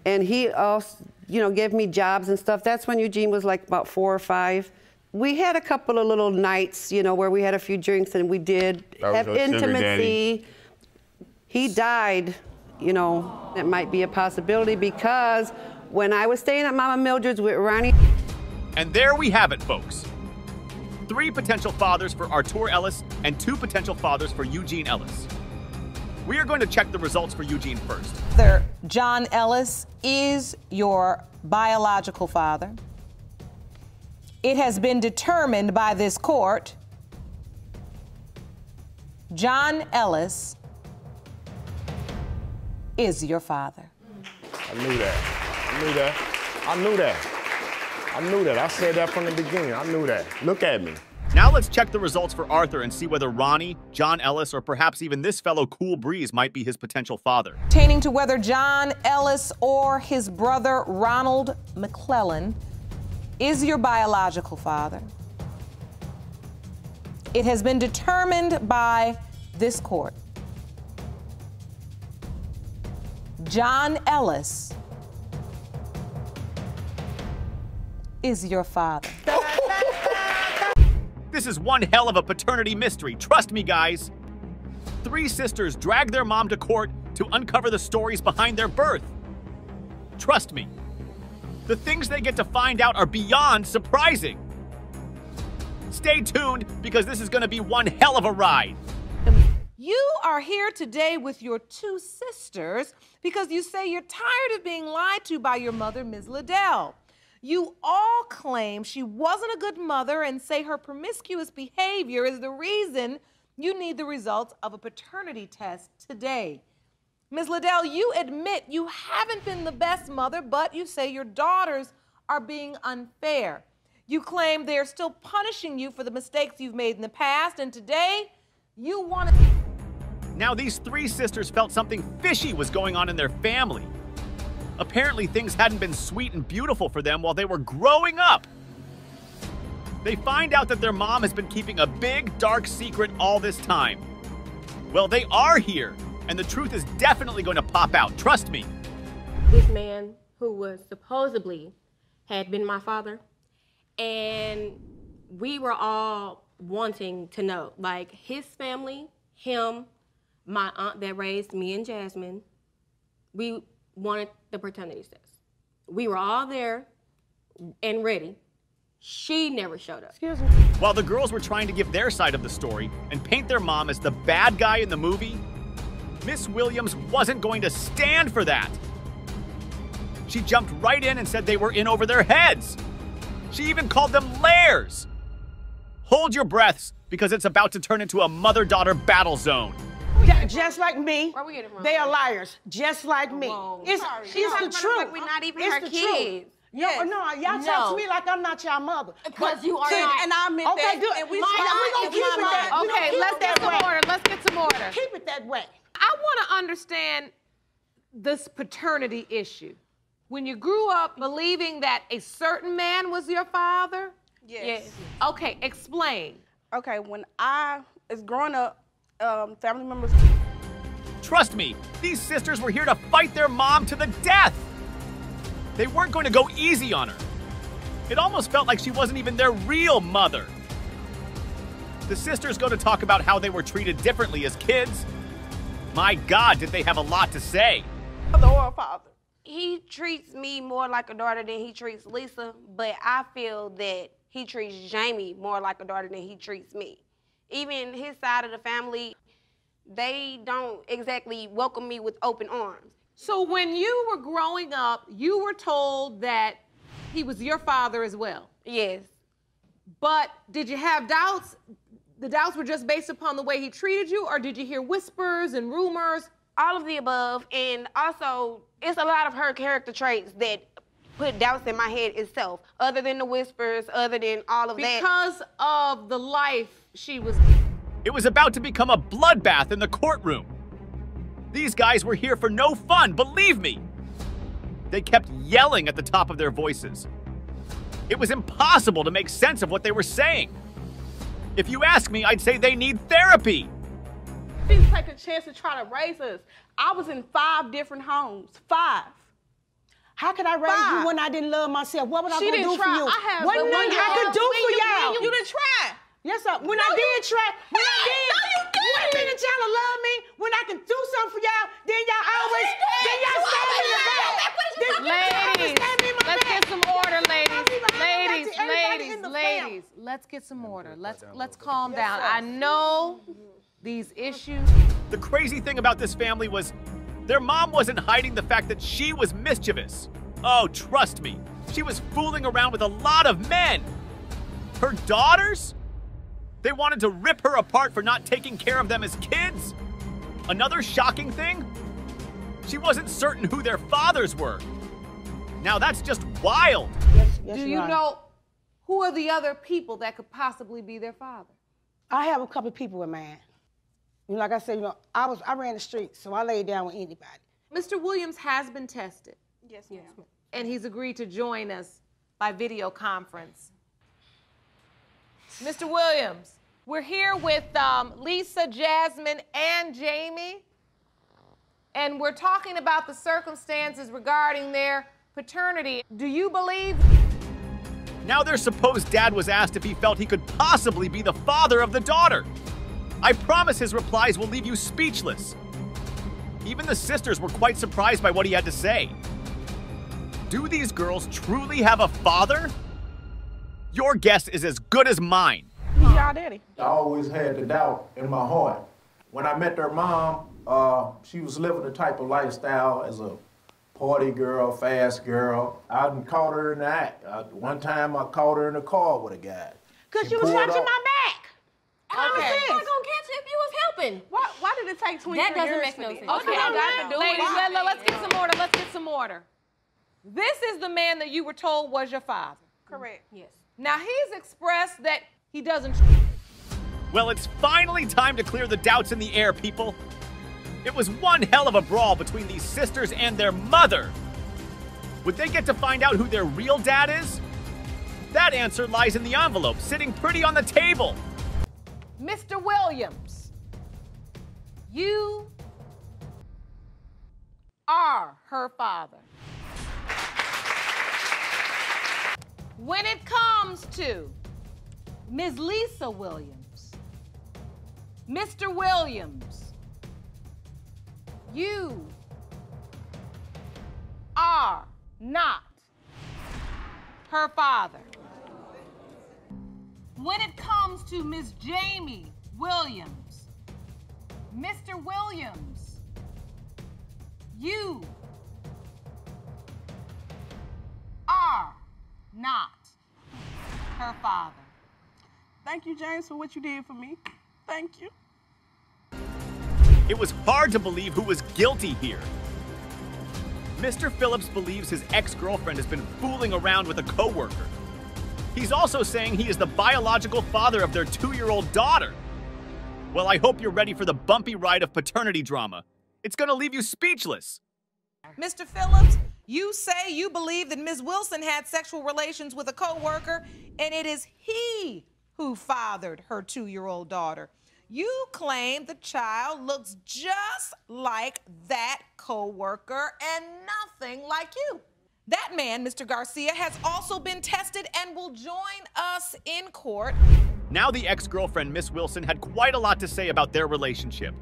And he also, you know, gave me jobs and stuff. That's when Eugene was like about 4 or 5. We had a couple of little nights, you know, where we had a few drinks, and we did have intimacy. He died, you know, it might be a possibility because when I was staying at Mama Mildred's with Ronnie. And there we have it, folks. 3 potential fathers for Arthur Ellis and 2 potential fathers for Eugene Ellis. We are going to check the results for Eugene first. John Ellis is your biological father. It has been determined by this court, John Ellis is your father. I knew that. I knew that. I knew that. I knew that. I said that from the beginning. I knew that. Look at me. Now let's check the results for Arthur and see whether Ronnie, John Ellis, or perhaps even this fellow Cool Breeze might be his potential father. Pertaining to whether John Ellis or his brother Ronald McClellan is your biological father. It has been determined by this court. John Ellis is your father. This is one hell of a paternity mystery. Trust me, guys. 3 sisters drag their mom to court to uncover the stories behind their birth. Trust me. The things they get to find out are beyond surprising. Stay tuned because this is going to be one hell of a ride. You are here today with your 2 sisters because you say you're tired of being lied to by your mother, Ms. Liddell. You all claim she wasn't a good mother and say her promiscuous behavior is the reason you need the results of a paternity test today. Ms. Liddell, you admit you haven't been the best mother, but you say your daughters are being unfair. You claim they're still punishing you for the mistakes you've made in the past, and today you want to... Now these 3 sisters felt something fishy was going on in their family. Apparently things hadn't been sweet and beautiful for them while they were growing up. They find out that their mom has been keeping a big, dark secret all this time. Well, they are here, and the truth is definitely going to pop out, trust me. This man who was supposedly had been my father, and we were all wanting to know, like his family, him, my aunt that raised me and Jasmine, we wanted the paternity test. We were all there and ready. She never showed up. Excuse me. While the girls were trying to give their side of the story and paint their mom as the bad guy in the movie, Miss Williams wasn't going to stand for that. She jumped right in and said they were in over their heads. She even called them lairs. Hold your breaths because it's about to turn into a mother-daughter battle zone. Yeah, just like me, they are liars, just like me. It's the truth. Like we're not even it's her the kids. Truth. Yes. No, y'all talk to me like I'm not your mother. Because you are see, not. And I meant okay, that. Good. And we gonna keep it that. Okay, let's get some order. Let's get some order. Keep it that way. I want to understand this paternity issue. When you grew up believing that a certain man was your father? Yes. Okay, explain. Okay, when I was growing up, family members. Trust me, these sisters were here to fight their mom to the death. They weren't going to go easy on her. It almost felt like she wasn't even their real mother. The sisters go to talk about how they were treated differently as kids. My God, did they have a lot to say. Mother or father. He treats me more like a daughter than he treats Lisa, but I feel that he treats Jamie more like a daughter than he treats me. Even his side of the family, they don't exactly welcome me with open arms. So when you were growing up, you were told that he was your father as well? Yes. But did you have doubts? The doubts were just based upon the way he treated you, or did you hear whispers and rumors? All of the above, and also, it's a lot of her character traits that put doubts in my head itself, other than the whispers, other than all of that. Because of the life she was... It was about to become a bloodbath in the courtroom. These guys were here for no fun, believe me. They kept yelling at the top of their voices. It was impossible to make sense of what they were saying. If you ask me, I'd say they need therapy. Please take a chance to try to raise us. I was in 5 different homes. 5. How could I raise you when I didn't love myself? What was I She going to didn't do for try. you? I have Wasn't the nothing one I could do for y'all. You didn't try. Yes, sir. When I did try, when I did, wait a minute, y'all to love me. When I can do something for y'all, then y'all always, then y'all stab me in the back. Ladies, let's get some order, ladies. Let's get some order. Let's calm down. I know these issues. The crazy thing about this family was their mom wasn't hiding the fact that she was mischievous. Oh, trust me, she was fooling around with a lot of men. Her daughters? They wanted to rip her apart for not taking care of them as kids. Another shocking thing? She wasn't certain who their fathers were. Now that's just wild. Yes, Do you know who are the other people that could possibly be their father? I have a couple of people in mind. You know, like I said, I ran the streets, so I laid down with anybody. Mr. Williams has been tested. Yes, ma'am. And he's agreed to join us by video conference. Mr. Williams, we're here with Lisa, Jasmine, and Jamie. And we're talking about the circumstances regarding their paternity. Do you believe? Now their supposed dad was asked if he felt he could possibly be the father of the daughter. I promise his replies will leave you speechless. Even the sisters were quite surprised by what he had to say. Do these girls truly have a father? Your guess is as good as mine. He's y'all daddy. I always had the doubt in my heart. When I met their mom, she was living the type of lifestyle as a party girl, fast girl. I caught her in the act. One time I caught her in the car with a guy. Because you was watching my back. How was I gonna catch it if you was helping? Why did it take 23 years? That doesn't make no sense. Okay, ladies, let's get some order. Let's get some order. This is the man that you were told was your father. Correct. Yes. Now, he's expressed that he doesn't... Well, it's finally time to clear the doubts in the air, people. It was one hell of a brawl between these sisters and their mother. Would they get to find out who their real dad is? That answer lies in the envelope, sitting pretty on the table. Mr. Williams, you are her father. When it comes to Ms. Lisa Williams, Mr. Williams, you are not her father. When it comes to Ms. Jamie Williams, Mr. Williams, you are not her father. Thank you, James, for what you did for me. Thank you. It was hard to believe who was guilty here. Mr. Phillips believes his ex-girlfriend has been fooling around with a coworker. He's also saying he is the biological father of their 2-year-old daughter. Well, I hope you're ready for the bumpy ride of paternity drama. It's gonna leave you speechless. Mr. Phillips, you say you believe that Ms. Wilson had sexual relations with a coworker, and it is he who fathered her 2-year-old daughter. You claim the child looks just like that co-worker and nothing like you. That man, Mr. Garcia, has also been tested and will join us in court. Now the ex-girlfriend, Miss Wilson, had quite a lot to say about their relationship.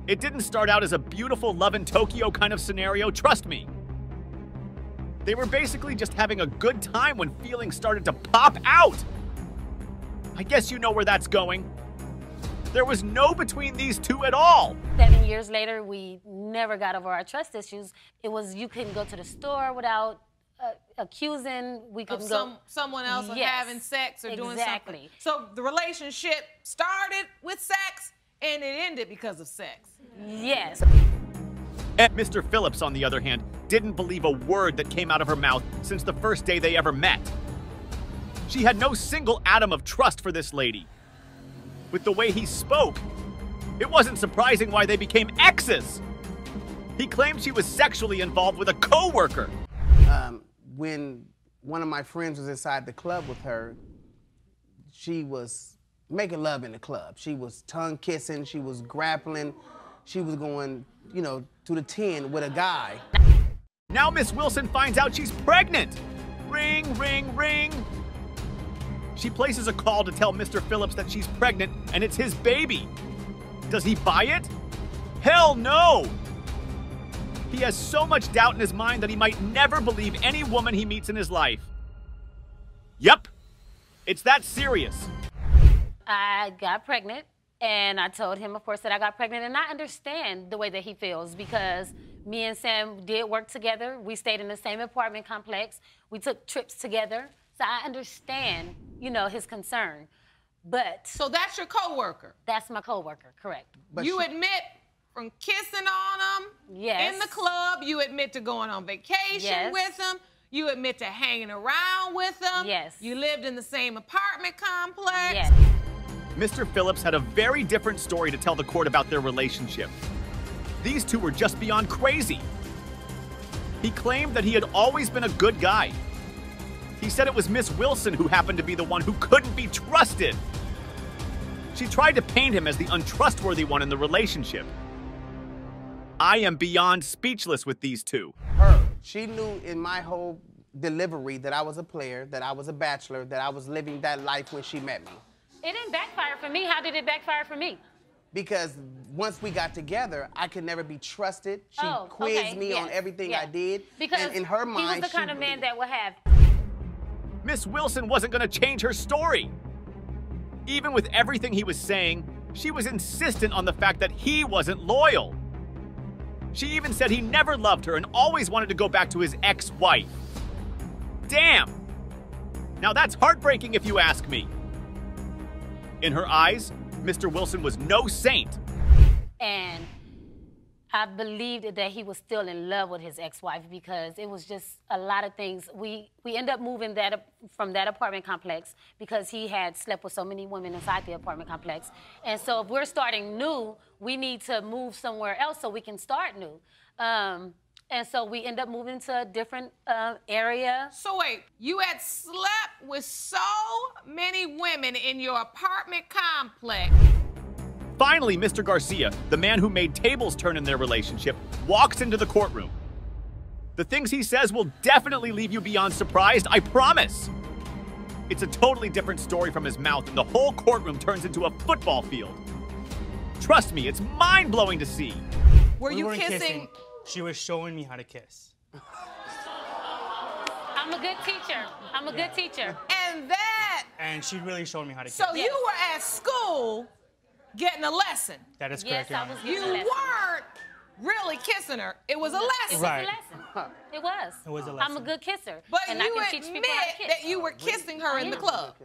It didn't start out as a beautiful love in Tokyo kind of scenario, trust me. They were basically just having a good time when feelings started to pop out. I guess you know where that's going. There was no between these two at all. 7 years later, we never got over our trust issues. It was you couldn't go to the store without accusing. We couldn't go. Someone else having sex or doing something. Exactly. So the relationship started with sex and it ended because of sex. Yes. And Mr. Phillips, on the other hand, didn't believe a word that came out of her mouth since the first day they ever met. She had no single atom of trust for this lady. With the way he spoke, it wasn't surprising why they became exes. He claimed she was sexually involved with a co-worker. When one of my friends was inside the club with her, she was making love in the club. She was tongue kissing, she was grappling, she was going, you know, to the 10 with a guy. Now Miss Wilson finds out she's pregnant. Ring, ring, ring. She places a call to tell Mr. Phillips that she's pregnant and it's his baby. Does he buy it? Hell no! He has so much doubt in his mind that he might never believe any woman he meets in his life. Yep, it's that serious. I got pregnant, and I told him, of course, that I got pregnant, and I understand the way that he feels because me and Sam did work together. We stayed in the same apartment complex. We took trips together, so I understand, you know, his concern. But so that's your coworker? That's my coworker, correct. But you admit from kissing on him in the club, you admit to going on vacation with him, you admit to hanging around with him. Yes. You lived in the same apartment complex. Yes. Mr. Phillips had a very different story to tell the court about their relationship. These two were just beyond crazy. He claimed that he had always been a good guy. He said it was Miss Wilson who happened to be the one who couldn't be trusted. She tried to paint him as the untrustworthy one in the relationship. I am beyond speechless with these two. She knew in my whole delivery that I was a player, that I was a bachelor, that I was living that life when she met me. It didn't backfire for me. How did it backfire for me? Because once we got together, I could never be trusted. She quizzed me on everything I did. Because and in her mind, he was the kind of man that would have. Miss Wilson wasn't going to change her story. Even with everything he was saying, she was insistent on the fact that he wasn't loyal. She even said he never loved her and always wanted to go back to his ex-wife. Damn! Now that's heartbreaking if you ask me. In her eyes, Mr. Wilson was no saint. And I believed that he was still in love with his ex-wife because it was just a lot of things. We ended up moving from that apartment complex because he had slept with so many women inside the apartment complex. And so if we're starting new, we need to move somewhere else so we can start new. And so we end up moving to a different area. So wait, you had slept with so many women in your apartment complex. Finally, Mr. Garcia, the man who made tables turn in their relationship, walks into the courtroom. The things he says will definitely leave you beyond surprised, I promise. It's a totally different story from his mouth, and the whole courtroom turns into a football field. Trust me, it's mind-blowing to see. Were you kissing? She was showing me how to kiss. I'm a good teacher. I'm a good teacher. And she really showed me how to kiss. So you were at school getting a lesson. That is correct, Yes, I was You getting a lesson. weren't really kissing her. It was a lesson. It was a lesson. It was. It was a I'm lesson. a good kisser. But and you I can teach admit people how to kiss. that you were kissing her in the club.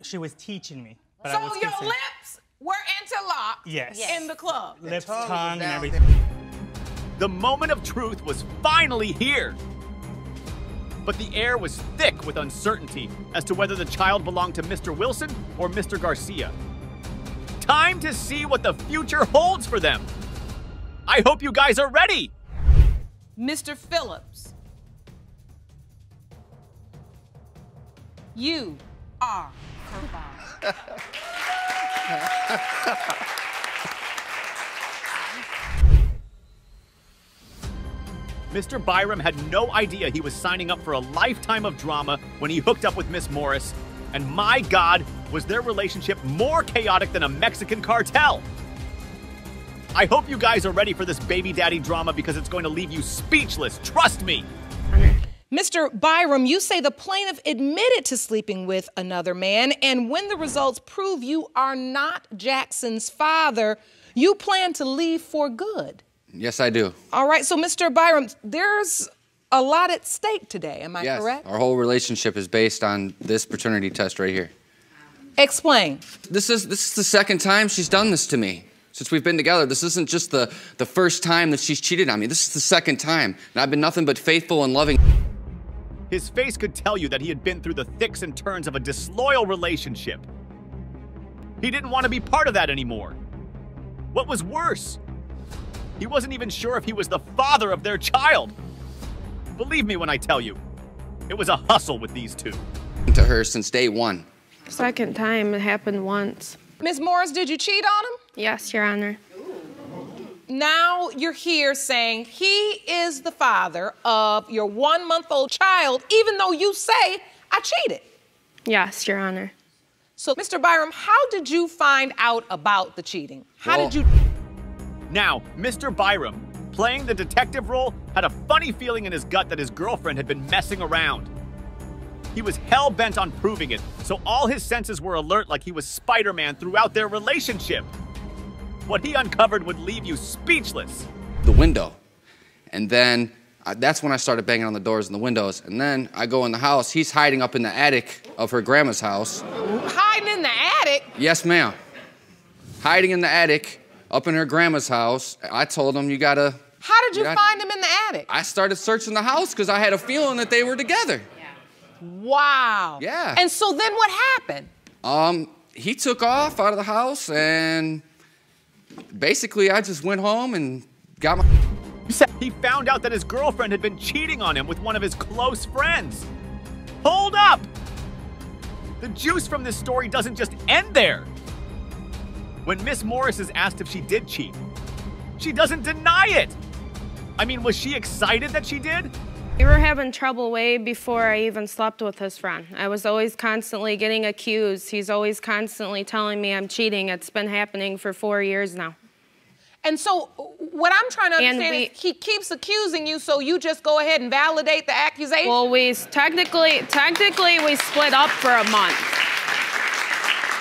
She was teaching me. But So I was your kissing. lips were interlocked Yes. in the club. Lips, tongue, and everything. The moment of truth was finally here. But the air was thick with uncertainty as to whether the child belonged to Mr. Wilson or Mr. Garcia. Time to see what the future holds for them. I hope you guys are ready. Mr. Phillips, you are her father. Mr. Byram had no idea he was signing up for a lifetime of drama when he hooked up with Miss Morris. And my God, was their relationship more chaotic than a Mexican cartel. I hope you guys are ready for this baby daddy drama because it's going to leave you speechless. Trust me. Mr. Byram, you say the plaintiff admitted to sleeping with another man, and when the results prove you are not Jackson's father, you plan to leave for good. Yes, I do. All right, so Mr. Byram, there's a lot at stake today, am I correct? Our whole relationship is based on this paternity test right here. Explain. This is the second time she's done this to me since we've been together. This isn't just the first time that she's cheated on me. This is the second time, and I've been nothing but faithful and loving. His face could tell you that he had been through the thicks and turns of a disloyal relationship. He didn't want to be part of that anymore. What was worse? He wasn't even sure if he was the father of their child. Believe me when I tell you, it was a hustle with these two. To her since day one. Second time, it happened once. Ms. Morris, did you cheat on him? Yes, Your Honor. Now you're here saying he is the father of your 1-month-old child, even though you say I cheated. Yes, Your Honor. So, Mr. Byram, how did you find out about the cheating? How did you... Now, Mr. Byram, playing the detective role, had a funny feeling in his gut that his girlfriend had been messing around. He was hell-bent on proving it, so all his senses were alert like he was Spider-Man throughout their relationship. What he uncovered would leave you speechless. The window. And then that's when I started banging on the doors and the windows. And then I go in the house. He's hiding up in the attic of her grandma's house. Hiding in the attic? Yes, ma'am. Hiding in the attic up in her grandma's house. I told him, you gotta... How did you find him in the attic? I started searching the house because I had a feeling that they were together. Wow. Yeah. And so then what happened? He took off out of the house, and basically I just went home and got my... He found out that his girlfriend had been cheating on him with one of his close friends. Hold up! The juice from this story doesn't just end there. When Miss Morris is asked if she did cheat, she doesn't deny it. I mean, was she excited that she did? We were having trouble way before I even slept with his friend. I was always constantly getting accused. He's always constantly telling me I'm cheating. It's been happening for 4 years now. And so what I'm trying to understand is he keeps accusing you, so you just go ahead and validate the accusation? Well, technically we split up for a month.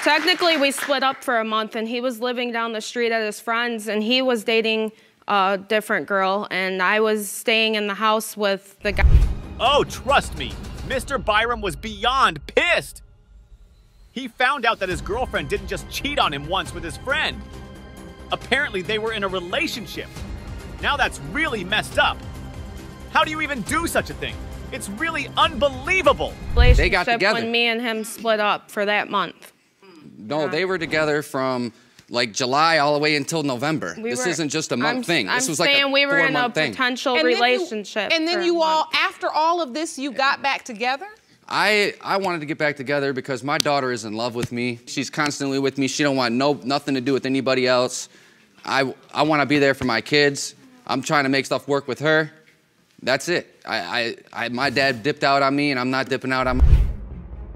Technically, we split up for a month, and he was living down the street at his friend's, and he was dating a different girl, and I was staying in the house with the guy. Oh, trust me, Mr. Byram was beyond pissed. He found out that his girlfriend didn't just cheat on him once with his friend. Apparently, they were in a relationship. Now that's really messed up. How do you even do such a thing? It's really unbelievable. They got together when me and him split up for that month. No, they were together from like July all the way until November. This isn't just a month thing. This was like a 4-month thing. We were in a potential relationship. And then you all, after all of this, you got back together? I wanted to get back together because my daughter is in love with me. She's constantly with me. She don't want nothing to do with anybody else. I want to be there for my kids. I'm trying to make stuff work with her. That's it. My dad dipped out on me, and I'm not dipping out on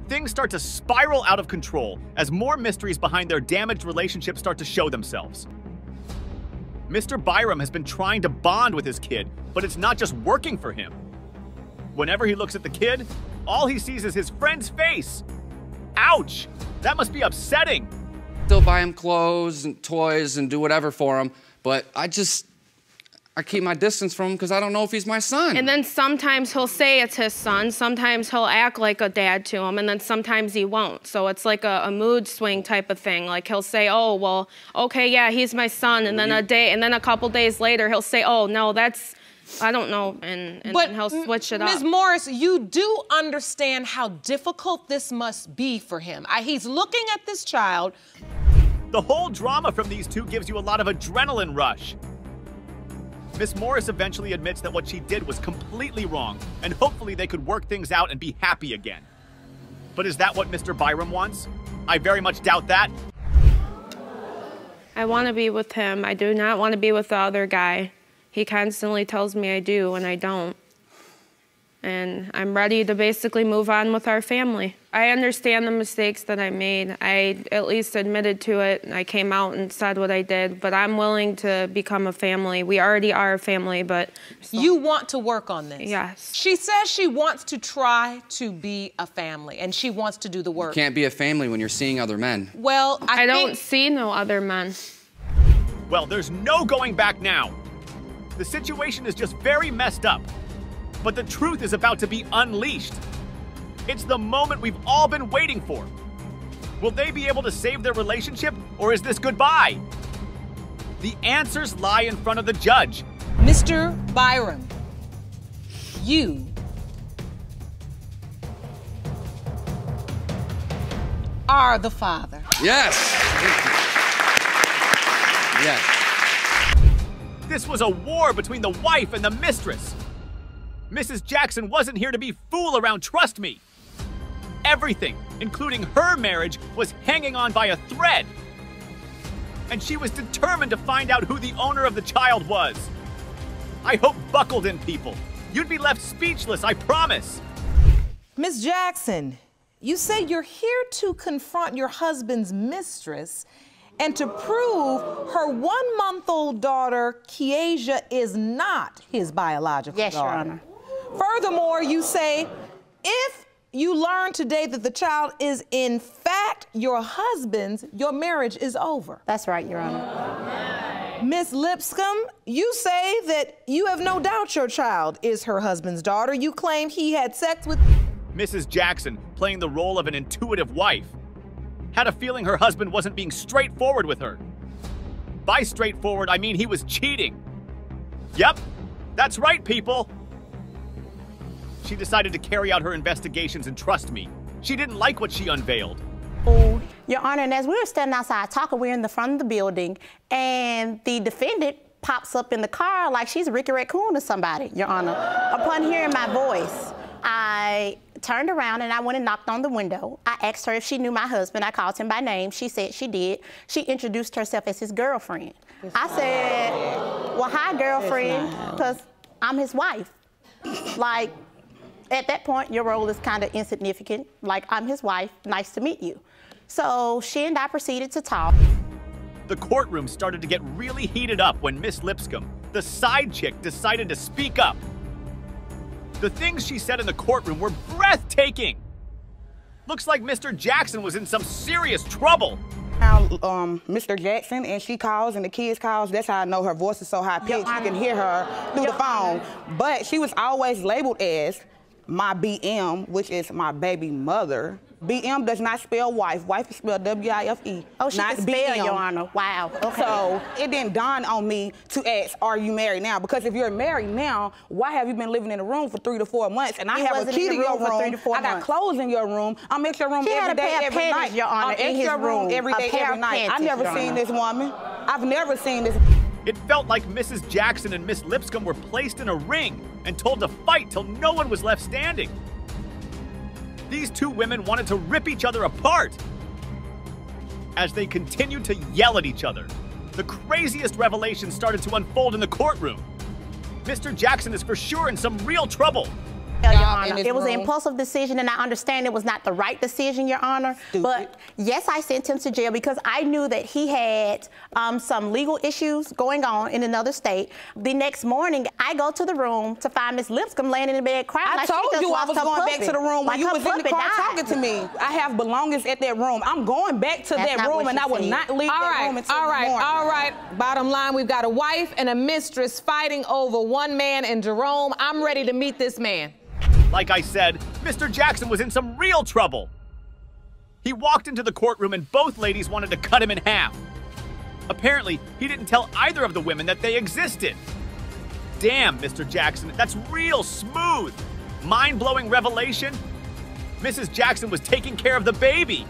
Things start to spiral out of control as more mysteries behind their damaged relationship start to show themselves. Mr. Byram has been trying to bond with his kid, but it's not just working for him. Whenever he looks at the kid, all he sees is his friend's face. Ouch! That must be upsetting. Still buy him clothes and toys and do whatever for him, but I keep my distance from him because I don't know if he's my son. And then sometimes he'll say it's his son, sometimes he'll act like a dad to him, and then sometimes he won't. So it's like a mood swing type of thing. Like he'll say, oh, well, okay, yeah, he's my son, and then a couple days later he'll say, oh, no, that's, I don't know, and then he'll switch it up. Ms. Morris, you do understand how difficult this must be for him. He's looking at this child. The whole drama from these two gives you a lot of adrenaline rush. Miss Morris eventually admits that what she did was completely wrong, and hopefully they could work things out and be happy again. But is that what Mr. Byram wants? I very much doubt that. I want to be with him. I do not want to be with the other guy. He constantly tells me I do, and I don't. And I'm ready to basically move on with our family. I understand the mistakes that I made. I at least admitted to it. I came out and said what I did, but I'm willing to become a family. We already are a family, but... You want to work on this? Yes. She says she wants to try to be a family, and she wants to do the work. You can't be a family when you're seeing other men. Well, I don't see no other men. Well, there's no going back now. The situation is just very messed up. But the truth is about to be unleashed. It's the moment we've all been waiting for. Will they be able to save their relationship, or is this goodbye? The answers lie in front of the judge. Mr. Byron, you are the father. Yes. Yes. This was a war between the wife and the mistress. Mrs. Jackson wasn't here to be fool around, trust me. Everything, including her marriage, was hanging on by a thread. And she was determined to find out who the owner of the child was. I hope buckled in people. You'd be left speechless, I promise. Ms. Jackson, you say you're here to confront your husband's mistress and to prove her 1-month-old daughter, Kiesha, is not his biological daughter. Yes, Your Honor. Furthermore, you say, if you learn today that the child is in fact your husband's, your marriage is over. That's right, Your Honor. Miss Lipscomb, you say that you have no doubt your child is her husband's daughter. You claim he had sex with... Mrs. Jackson, playing the role of an intuitive wife, had a feeling her husband wasn't being straightforward with her. By straightforward, I mean he was cheating. Yep, that's right, people. She decided to carry out her investigations, and trust me, she didn't like what she unveiled. Oh, Your Honor, and as we were standing outside talking, we were in the front of the building, and the defendant pops up in the car like she's Ricky Raccoon or somebody, Your Honor. Upon hearing my voice, I turned around and I went and knocked on the window. I asked her if she knew my husband. I called him by name. She said she did. She introduced herself as his girlfriend. I said, well, hi, girlfriend, because I'm his wife. Like, at that point, your role is kind of insignificant. Like, I'm his wife, nice to meet you. So she and I proceeded to talk. The courtroom started to get really heated up when Miss Lipscomb, the side chick, decided to speak up. The things she said in the courtroom were breathtaking. Looks like Mr. Jackson was in some serious trouble. Mr. Jackson, and she calls and the kids calls, that's how I know her voice is so high-pitched. You can hear her through the phone. But she was always labeled as my BM, which is my baby mother. BM does not spell wife. Wife is spelled W-I-F-E. Oh, she can spell, Your Honor. Wow. Okay. So it didn't dawn on me to ask, are you married now? Because if you're married now, why have you been living in a room for 3 to 4 months? And I have a key to your room. 3 to 4 months. I got clothes in your room. I'm at your room every day, every night. Your Honor, I'm in your room every day, every night. I've never seen this woman. I've never seen this. It felt like Mrs. Jackson and Miss Lipscomb were placed in a ring and told to fight till no one was left standing. These two women wanted to rip each other apart. As they continued to yell at each other, the craziest revelations started to unfold in the courtroom. Mr. Jackson is for sure in some real trouble. Your Honor, it was an impulsive decision, and I understand it was not the right decision, Your Honor. Stupid. But yes, I sent him to jail because I knew that he had some legal issues going on in another state. The next morning, I go to the room to find Miss Lipscomb laying in the bed crying. I like told she just you I lost was her going puppy. back to the room when Like you her was in the puppy car died. talking to me. I have belongings at that room. I'm going back to That's that not room, what and she I will said. not leave that room until the morning. All right. Bottom line, we've got a wife and a mistress fighting over one man in Jerome. I'm ready to meet this man. Like I said, Mr. Jackson was in some real trouble. He walked into the courtroom and both ladies wanted to cut him in half. Apparently, he didn't tell either of the women that they existed. Damn, Mr. Jackson, that's real smooth. Mind-blowing revelation. Mrs. Jackson was taking care of the baby.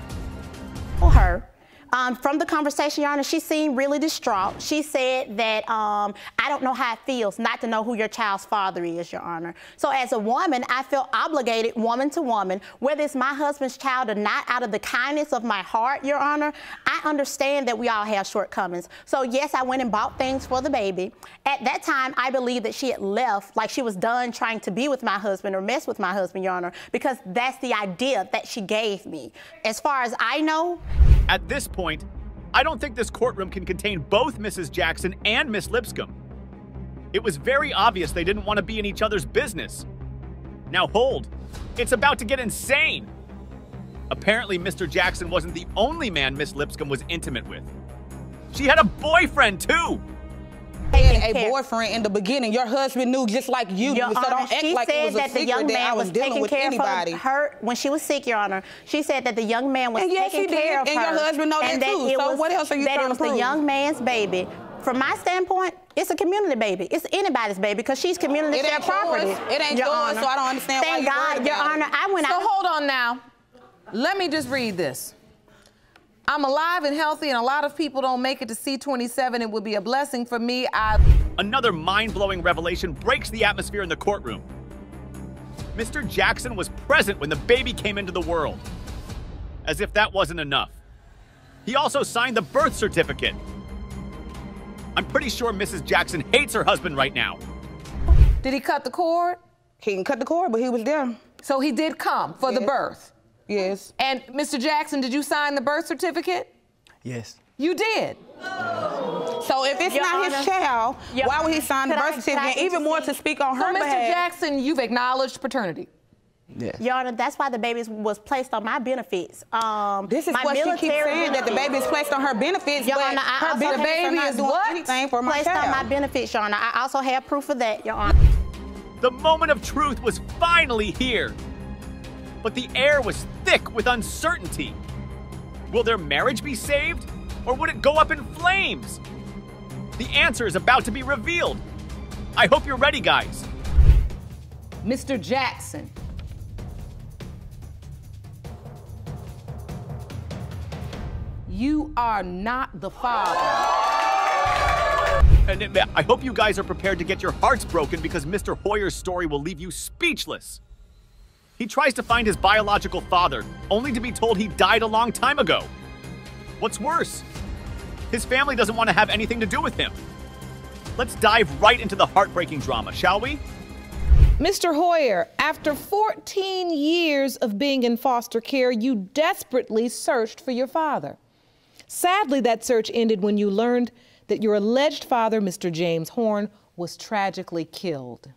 Her, From the conversation, Your Honor, she seemed really distraught. She said that, I don't know how it feels not to know who your child's father is, Your Honor. So as a woman, I feel obligated, woman to woman, whether it's my husband's child or not, out of the kindness of my heart, Your Honor, I understand that we all have shortcomings. So yes, I went and bought things for the baby. At that time, I believed that she had left, like she was done trying to be with my husband or mess with my husband, Your Honor, because that's the idea that she gave me. As far as I know. At this point, I don't think this courtroom can contain both Mrs. Jackson and Miss Lipscomb. It was very obvious they didn't want to be in each other's business. Now hold, it's about to get insane. Apparently, Mr. Jackson wasn't the only man Miss Lipscomb was intimate with. She had a boyfriend too. Had a boyfriend in the beginning. Your husband knew just like you knew, so don't act like it was a secret that I was dealing with anybody. Her when she was sick, Your Honor. She said that the young man was taking care of her. And your husband know that too. So what else are you trying to prove? That it was the young man's baby. From my standpoint, it's a community baby. It's anybody's baby because she's community property. It ain't yours, so I don't understand why you're worried about it. Your Honor, I went out. So hold on now. Let me just read this. I'm alive and healthy, and a lot of people don't make it to C27. It would be a blessing for me. Another mind-blowing revelation breaks the atmosphere in the courtroom. Mr. Jackson was present when the baby came into the world. As if that wasn't enough. He also signed the birth certificate. I'm pretty sure Mrs. Jackson hates her husband right now. Did he cut the cord? He didn't cut the cord, but he was there. So he did come for the birth? Yes. And Mr. Jackson, did you sign the birth certificate? Yes. You did? So if it's not his child, why would he sign the birth certificate? Even more to speak on her behalf. So Mr. Jackson, you've acknowledged paternity? Yes. Your Honor, that's why the baby was placed on my benefits. This is what she keeps saying, that the baby is placed on her benefits, Your but Honor, her benefits are not doing anything for my placed child. on my benefits, Your Honor. I also have proof of that, Your Honor. The moment of truth was finally here. But the air was thick with uncertainty. Will their marriage be saved, or would it go up in flames? The answer is about to be revealed. I hope you're ready, guys. Mr. Jackson. You are not the father. And I hope you guys are prepared to get your hearts broken because Mr. Hoyer's story will leave you speechless. He tries to find his biological father, only to be told he died a long time ago. What's worse, his family doesn't want to have anything to do with him. Let's dive right into the heartbreaking drama, shall we? Mr. Hoyer, after 14 years of being in foster care, you desperately searched for your father. Sadly, that search ended when you learned that your alleged father, Mr. James Horn, was tragically killed.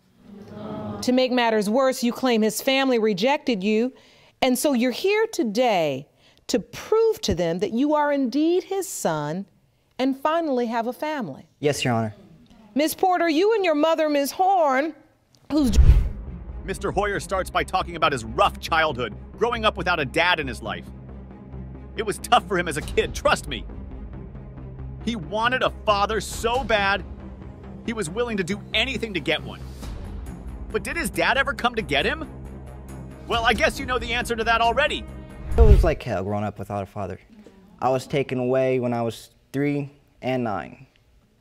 To make matters worse, you claim his family rejected you, and so you're here today to prove to them that you are indeed his son and finally have a family. Yes, Your Honor. Miss Porter, you and your mother, Ms. Horn, who's... Mr. Hoyer starts by talking about his rough childhood, growing up without a dad in his life. It was tough for him as a kid, trust me. He wanted a father so bad, he was willing to do anything to get one. But did his dad ever come to get him? Well, I guess you know the answer to that already. It was like hell growing up without a father. I was taken away when I was 3 and 9.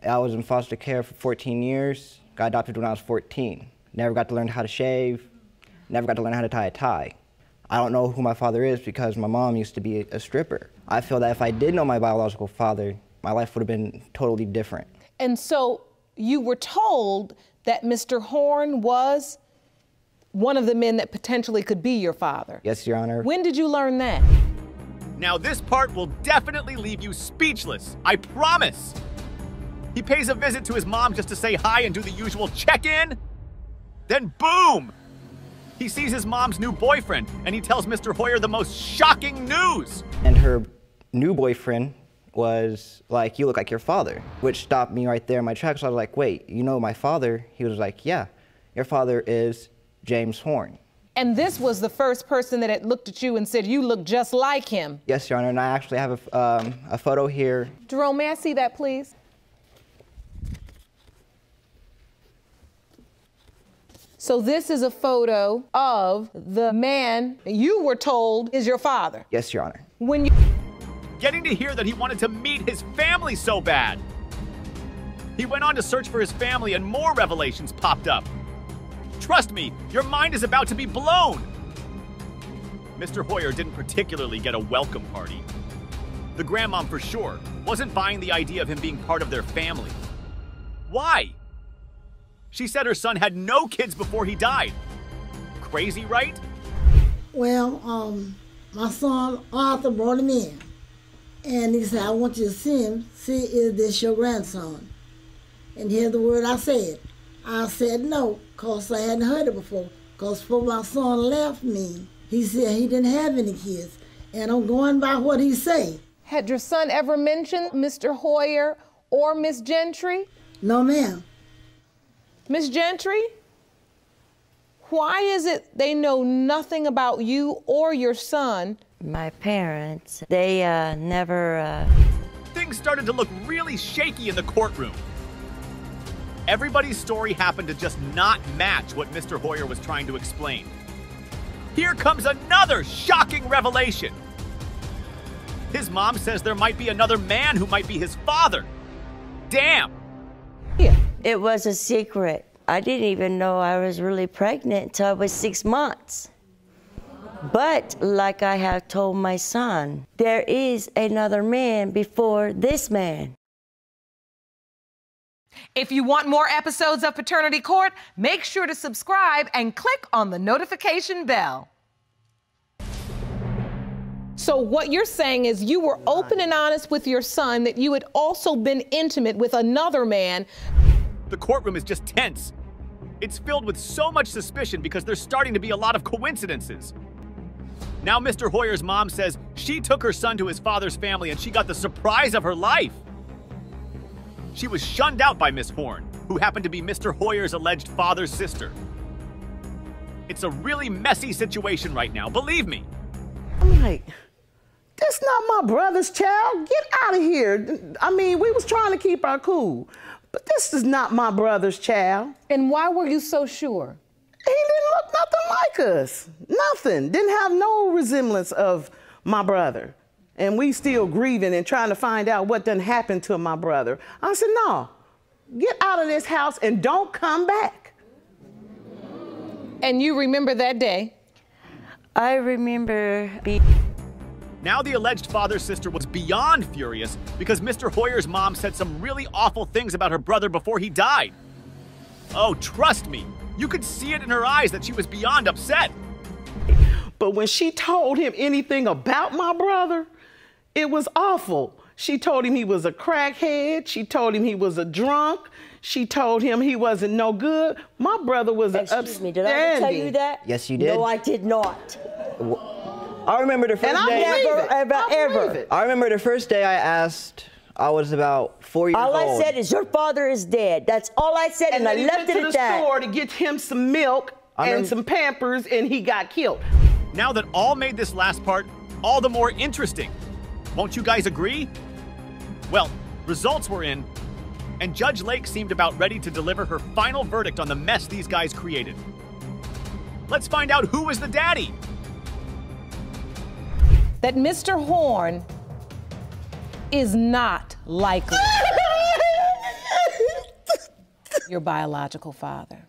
I was in foster care for 14 years, got adopted when I was 14. Never got to learn how to shave, never got to learn how to tie a tie. I don't know who my father is because my mom used to be a stripper. I feel that if I did know my biological father, my life would have been totally different. And so you were told that Mr. Horn was one of the men that potentially could be your father. Yes, Your Honor. When did you learn that? Now this part will definitely leave you speechless, I promise. He pays a visit to his mom just to say hi and do the usual check-in. Then boom! He sees his mom's new boyfriend and he tells Mr. Hoyer the most shocking news. And her new boyfriend was like, "You look like your father," which stopped me right there in my tracks. So I was like, wait, you know my father? He was like, yeah, your father is James Horn. And this was the first person that had looked at you and said, you look just like him. Yes, Your Honor, and I actually have a photo here. Jerome, may I see that, please? So this is a photo of the man you were told is your father. Yes, Your Honor. When you... getting to hear that he wanted to meet his family so bad. He went on to search for his family and more revelations popped up. Trust me, your mind is about to be blown. Mr. Hoyer didn't particularly get a welcome party. The grandmom, for sure, wasn't buying the idea of him being part of their family. Why? She said her son had no kids before he died. Crazy, right? Well, my son Arthur brought him in. And he said, I want you to see him. See, is this your grandson? And here's the word I said. I said no, because I hadn't heard it before. Because before my son left me, he said he didn't have any kids. And I'm going by what he say. Had your son ever mentioned Mr. Hoyer or Miss Gentry? No, ma'am. Miss Gentry, why is it they know nothing about you or your son? My parents, they never... Things started to look really shaky in the courtroom. Everybody's story happened to just not match what Mr. Hoyer was trying to explain. Here comes another shocking revelation. His mom says there might be another man who might be his father. Damn. It was a secret. I didn't even know I was really pregnant until I was 6 months. But like I have told my son, there is another man before this man. If you want more episodes of Paternity Court, make sure to subscribe and click on the notification bell. So what you're saying is you were open and honest with your son that you had also been intimate with another man. The courtroom is just tense. It's filled with so much suspicion because there's starting to be a lot of coincidences. Now Mr. Hoyer's mom says she took her son to his father's family and she got the surprise of her life. She was shunned out by Miss Horn, who happened to be Mr. Hoyer's alleged father's sister. It's a really messy situation right now, believe me. I'm like, that's not my brother's child. Get out of here. I mean, we was trying to keep our cool, but this is not my brother's child. And why were you so sure? He didn't look nothing like us. Nothing. Didn't have no resemblance of my brother. And we still grieving and trying to find out what done happened to my brother. I said, no, get out of this house and don't come back. And you remember that day? I remember Now the alleged father's sister was beyond furious because Mr. Hoyer's mom said some really awful things about her brother before he died. Oh, trust me, you could see it in her eyes that she was beyond upset. But when she told him anything about my brother, it was awful. She told him he was a crackhead. She told him he was a drunk. She told him he wasn't no good. My brother was an upstanding. Excuse me, did I ever tell you that? Yes, you did. No, I did not. I remember the first day. I remember the first day I asked. I was about 4 years old. All I said is your father is dead. That's all I said, and I left it at that. He went to the store to get him some milk and some Pampers, and he got killed. Now that all made this last part all the more interesting, won't you guys agree? Well, results were in, and Judge Lake seemed about ready to deliver her final verdict on the mess these guys created. Let's find out who was the daddy. That Mr. Horn is not likely your biological father.